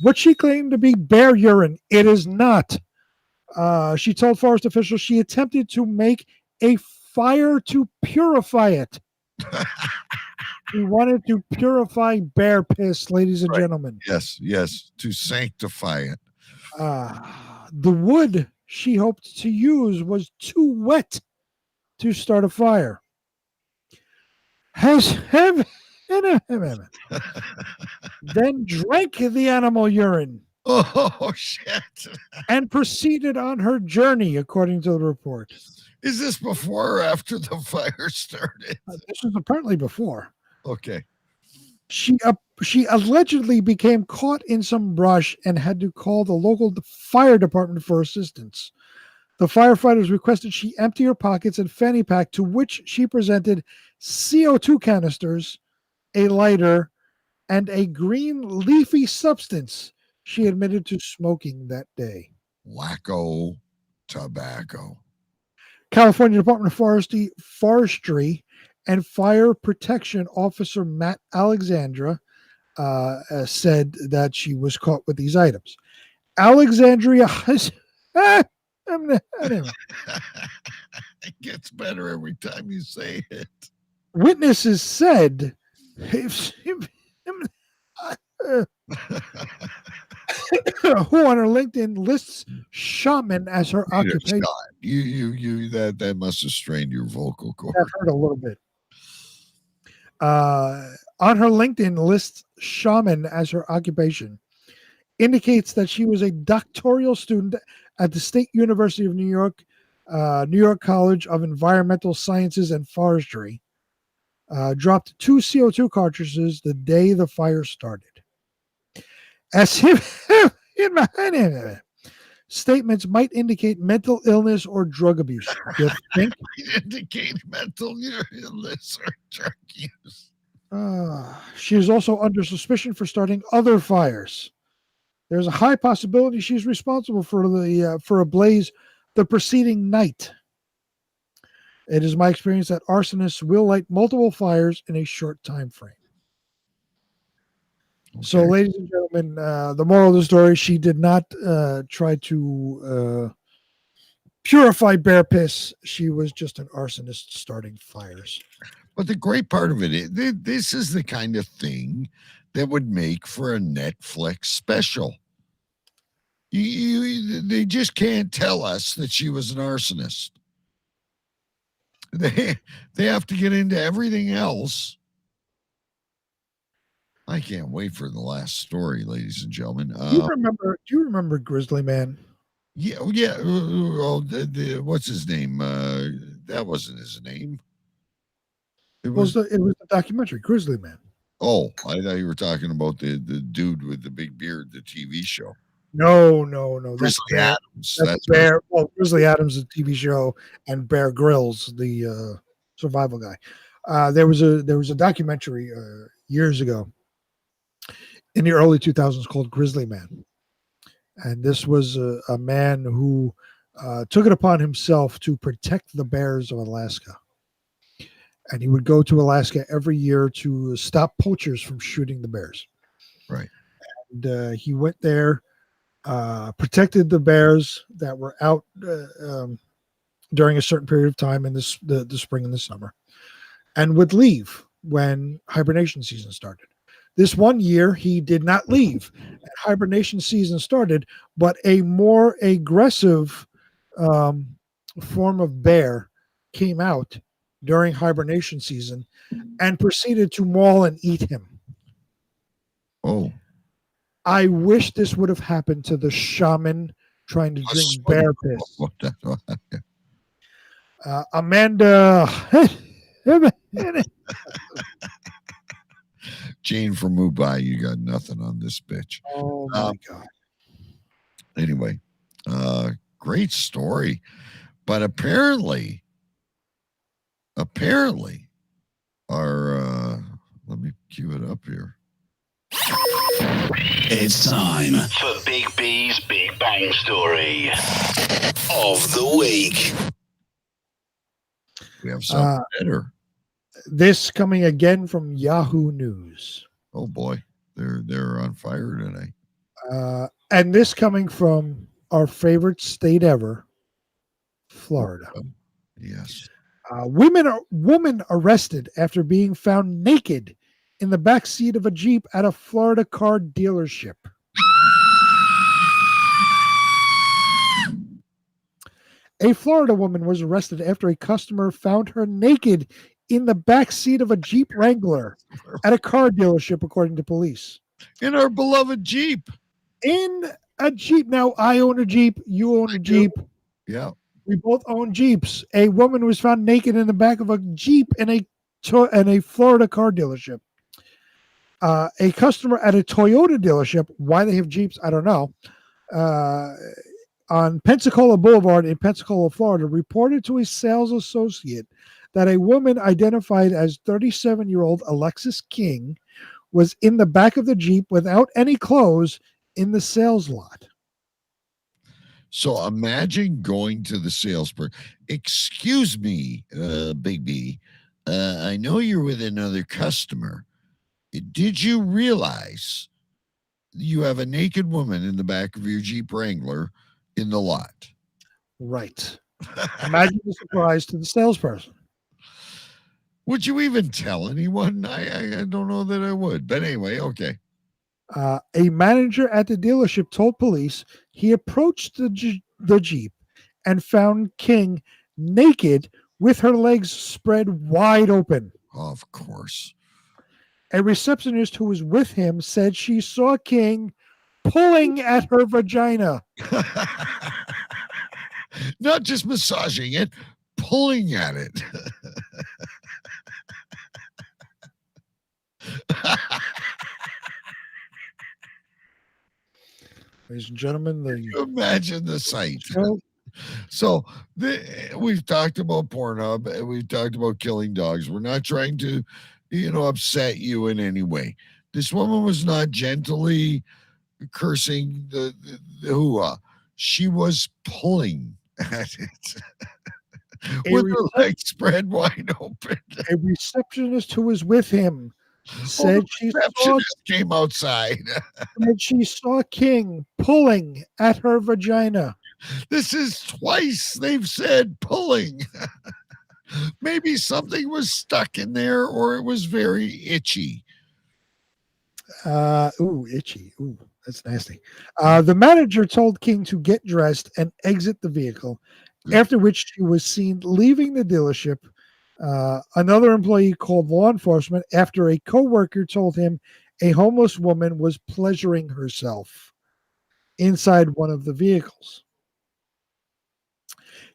what she claimed to be bear urine. It is not. She told forest officials she attempted to make a fire to purify it. She wanted to purify bear piss, ladies and gentlemen. Yes, to sanctify it. The wood she hoped to use was too wet to start a fire. Then drank the animal urine. Oh, shit. And proceeded on her journey, according to the report. Is this before or after the fire started? This was apparently before. Okay. She allegedly became caught in some brush and had to call the local fire department for assistance. The firefighters requested she empty her pockets and fanny pack, to which she presented CO2 canisters, a lighter, and a green leafy substance she admitted to smoking that day. Wacko tobacco. California Department of Forestry and Fire Protection Officer Matt Alexandra said that she was caught with these items. Alexandria has... It gets better every time you say it. Witnesses said... who on her LinkedIn lists shaman as her occupation. You that must have strained your vocal cord. That hurt a little bit. On her LinkedIn lists shaman as her occupation. Indicates that she was a doctoral student at the State University of New York, New York College of Environmental Sciences and Forestry. Dropped 2 CO2 cartridges the day the fire started. As if statements might indicate mental illness or drug abuse. You think? Indicate mental illness or drug use. She is also under suspicion for starting other fires. There's a high possibility she's responsible for a blaze the preceding night. It is my experience that arsonists will light multiple fires in a short time frame. Okay. So, ladies and gentlemen, the moral of the story: she did not try to purify bear piss. She was just an arsonist starting fires. But the great part of it is, this is the kind of thing that would make for a Netflix special. They just can't tell us that she was an arsonist. They have to get into everything else. I can't wait for the last story, ladies and gentlemen. Do you remember Grizzly Man? Yeah. Oh, what's his name? That wasn't his name. It was the documentary Grizzly Man. Oh, I thought you were talking about the dude with the big beard, the TV show. No. Grizzly Adams. That's Bear. Well, Grizzly Adams, the TV show, and Bear Grylls, the survival guy. There was a documentary years ago in the early 2000s called Grizzly Man, and this was a man who took it upon himself to protect the bears of Alaska. And he would go to Alaska every year to stop poachers from shooting the bears. Right. And he went there, protected the bears that were out during a certain period of time in the spring and the summer, and would leave when hibernation season started. This one year, he did not leave. Hibernation season started, but a more aggressive form of bear came out during hibernation season and proceeded to maul and eat him. Oh. I wish this would have happened to the shaman trying to drink bear piss. Amanda. Jane from Mumbai, you got nothing on this bitch. Oh my God. Anyway, great story. But apparently our let me cue it up here. It's time for Big B's Big Bang Story of the Week. We have something better. This coming again from Yahoo News. Oh boy, they're on fire today. And this coming from our favorite state ever, Florida. Yes. Woman arrested after being found naked in the back seat of a Jeep at a Florida car dealership. A Florida woman was arrested after a customer found her naked in the back seat of a Jeep Wrangler at a car dealership, according to police. In our beloved Jeep. In a Jeep. Now, I own a Jeep. You own a Jeep. Yeah. We both own Jeeps. A woman was found naked in the back of a Jeep in a Florida car dealership. A customer at a Toyota dealership, why they have Jeeps, I don't know, on Pensacola Boulevard in Pensacola, Florida, reported to a sales associate that a woman identified as 37-year-old Alexis King was in the back of the Jeep without any clothes in the sales lot. So imagine going to the salesperson. Excuse me, Big B. I know you're with another customer. Did you realize you have a naked woman in the back of your Jeep Wrangler in the lot? Right. Imagine the surprise to the salesperson. Would you even tell anyone? I don't know that I would. But anyway, okay. A manager at the dealership told police he approached the Jeep and found King naked with her legs spread wide open. Of course. A receptionist who was with him said she saw King pulling at her vagina. Not just massaging it, pulling at it. Ladies and gentlemen, imagine the sight. show. So we've talked about Pornhub and we've talked about killing dogs. We're not trying to, upset you in any way. This woman was not gently cursing the hoo-ah. She was pulling at it with her legs spread wide open. A receptionist who was with him said the receptionist came outside. Said she saw King pulling at her vagina. This is twice they've said pulling. Maybe something was stuck in there or it was very itchy. Itchy. Ooh, that's nasty. The manager told King to get dressed and exit the vehicle, after which she was seen leaving the dealership. Another employee called law enforcement after a co-worker told him a homeless woman was pleasuring herself inside one of the vehicles.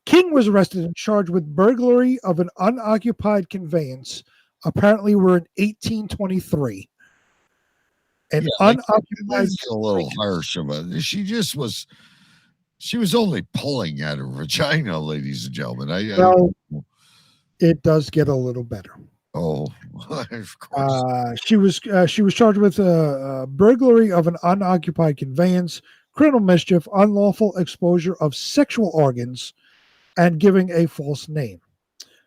King was arrested and charged with burglary of an unoccupied conveyance. Apparently, we're in 1823. An unoccupied. That's a little harsh of it. She was only pulling at her vagina, ladies and gentlemen. Well, it does get a little better. Oh, of course. She was charged with burglary of an unoccupied conveyance, criminal mischief, unlawful exposure of sexual organs, and giving a false name.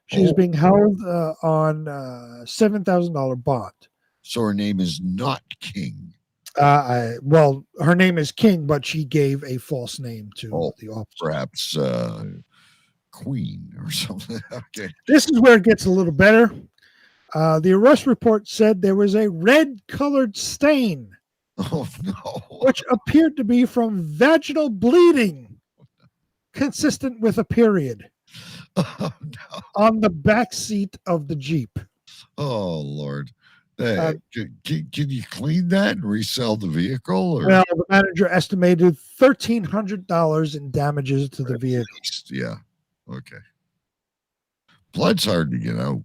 She's being held on $7,000 bond. So her name is not King. Well, her name is King, but she gave a false name to the officer. Perhaps Queen or something. Okay. This is where it gets a little better. The arrest report said there was a red-colored stain. Oh, no. Which appeared to be from vaginal bleeding, consistent with a period. Oh, no. On the back seat of the Jeep. Oh, Lord. Can you clean that and resell the vehicle? Or? Well, the manager estimated $1,300 in damages to the vehicle. Yeah. Okay. Blood's hard to get out.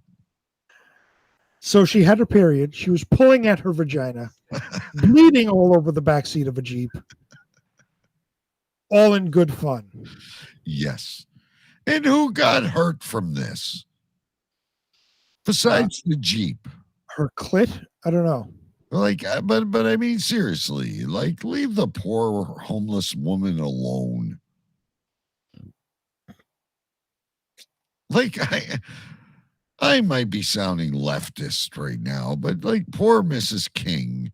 So she had her period. She was pulling at her vagina, bleeding all over the back seat of a Jeep. All in good fun. Yes. And who got hurt from this? Besides the Jeep. Her clit? I don't know. Like, but I mean, seriously, like, leave the poor homeless woman alone. Like, I might be sounding leftist right now, but like, poor Mrs. King.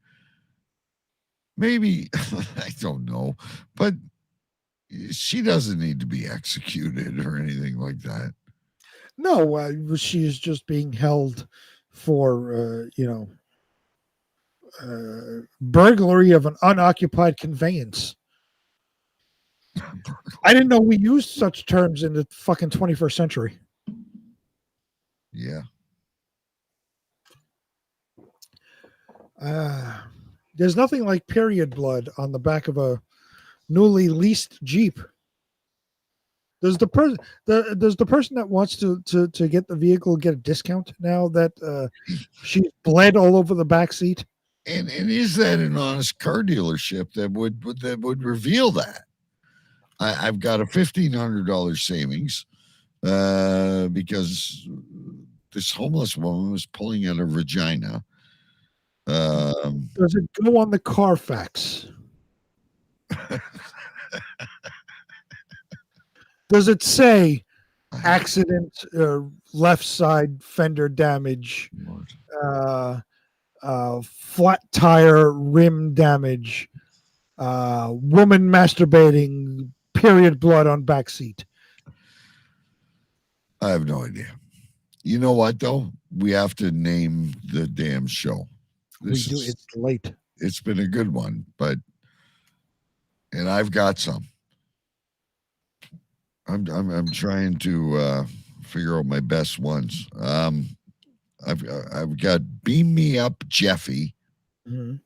Maybe, I don't know, but she doesn't need to be executed or anything like that. No, she is just being held for, burglary of an unoccupied conveyance. I didn't know we used such terms in the fucking 21st century. Yeah. There's nothing like period blood on the back of a newly leased Jeep. Does the person that wants to get the vehicle get a discount now that she's bled all over the back seat? And is that an honest car dealership that would reveal that? I've got a $1,500 savings because this homeless woman was pulling at her vagina. Does it go on the Carfax? Does it say accident, left side fender damage, flat tire rim damage, woman masturbating, period blood on back seat? I have no idea. You know what, though? We have to name the damn show. It's late. It's been a good one, and I've got some. I'm trying to figure out my best ones. I've got Beam Me Up Jeffy. Mhm.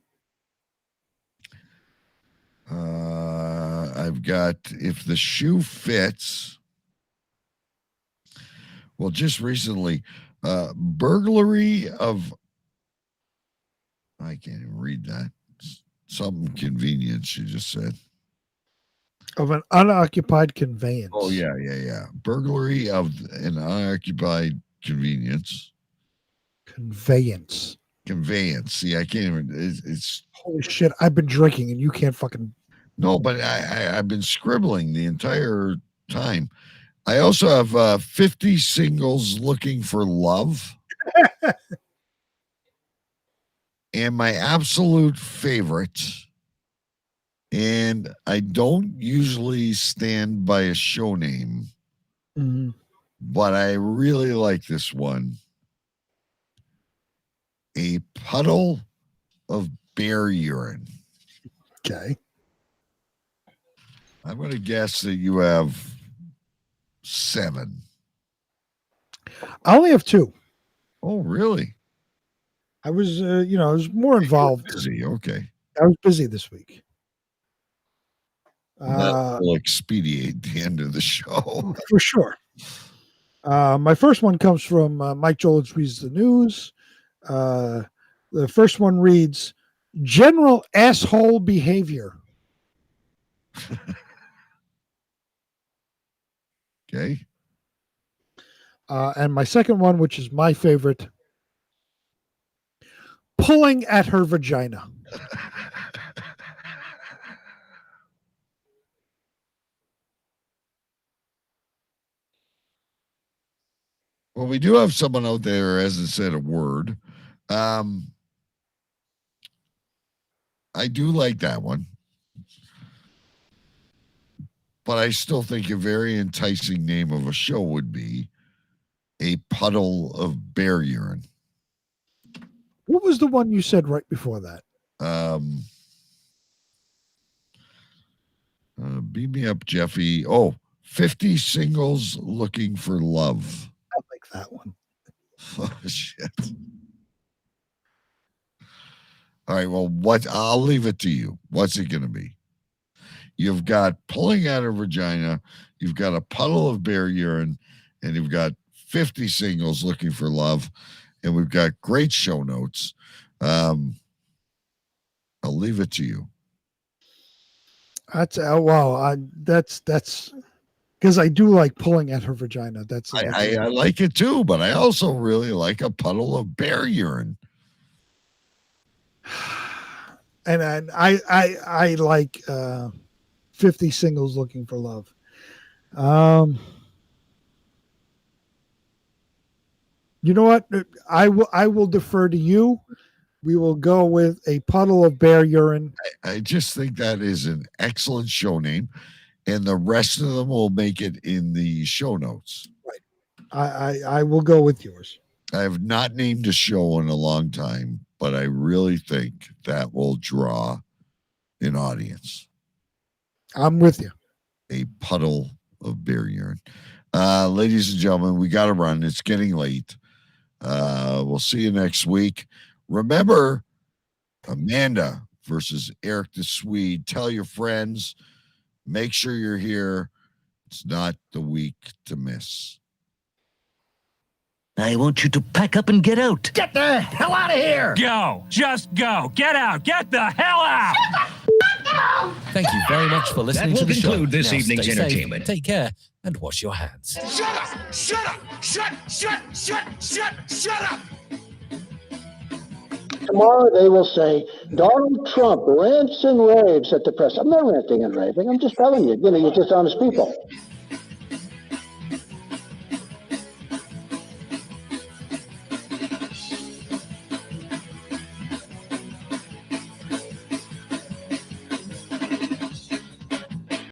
I've got If the Shoe Fits. Well, just recently, burglary of, I can't even read that. Something convenience, you just said. Of an unoccupied conveyance. Oh, yeah. Burglary of an unoccupied convenience. Conveyance. See, I can't even, it's Holy shit, I've been drinking and you can't fucking. no, but I've been scribbling the entire time. I also have 50 singles looking for love. And my absolute favorite, and I don't usually stand by a show name, Mhm. but I really like this one. A Puddle of Bear Urine. Okay. I'm going to guess that you have 7. I only have 2. Oh, really? I was, I was more involved. Busy. Okay. I was busy this week. That will expedite the end of the show. For sure. My first one comes from Mike Jolitz reads the news. The first one reads, general asshole behavior. Okay. And my second one, which is my favorite, pulling at her vagina. Well, we do have someone out there who hasn't said a word. I do like that one. But I still think a very enticing name of a show would be A Puddle of Bear Urine. What was the one you said right before that? Beat Me Up, Jeffy. 50 singles looking for love. I like that one. Oh, shit. All right, well, I'll leave it to you. What's it going to be? You've got pulling out her vagina, you've got a puddle of bear urine, and you've got 50 singles looking for love, and we've got great show notes. I'll leave it to you. That's that's because I do like pulling at her vagina. I like it too, but I also really like a puddle of bear urine. And I like 50 singles looking for love. You know what? I will defer to you. We will go with a puddle of bear urine. I just think that is an excellent show name, and the rest of them will make it in the show notes. Right. I will go with yours. I have not named a show in a long time, but I really think that will draw an audience. I'm with you. A puddle of bear urine. Ladies and gentlemen, we got to run. It's getting late. We'll see you next week. Remember, Amanda versus Eric the Swede. Tell your friends. Make sure you're here. It's not the week to miss. I want you to pack up and get out. Get the hell out of here! Go! Just go! Get out! Get the hell out! Thank you very much for listening That to will the show. conclude this Now evening's stay safe, entertainment. Take care and wash your hands. Shut up! Shut up! Shut up! Tomorrow they will say Donald Trump rants and raves at the press. I'm not ranting and raving. I'm just telling you, you're just honest people.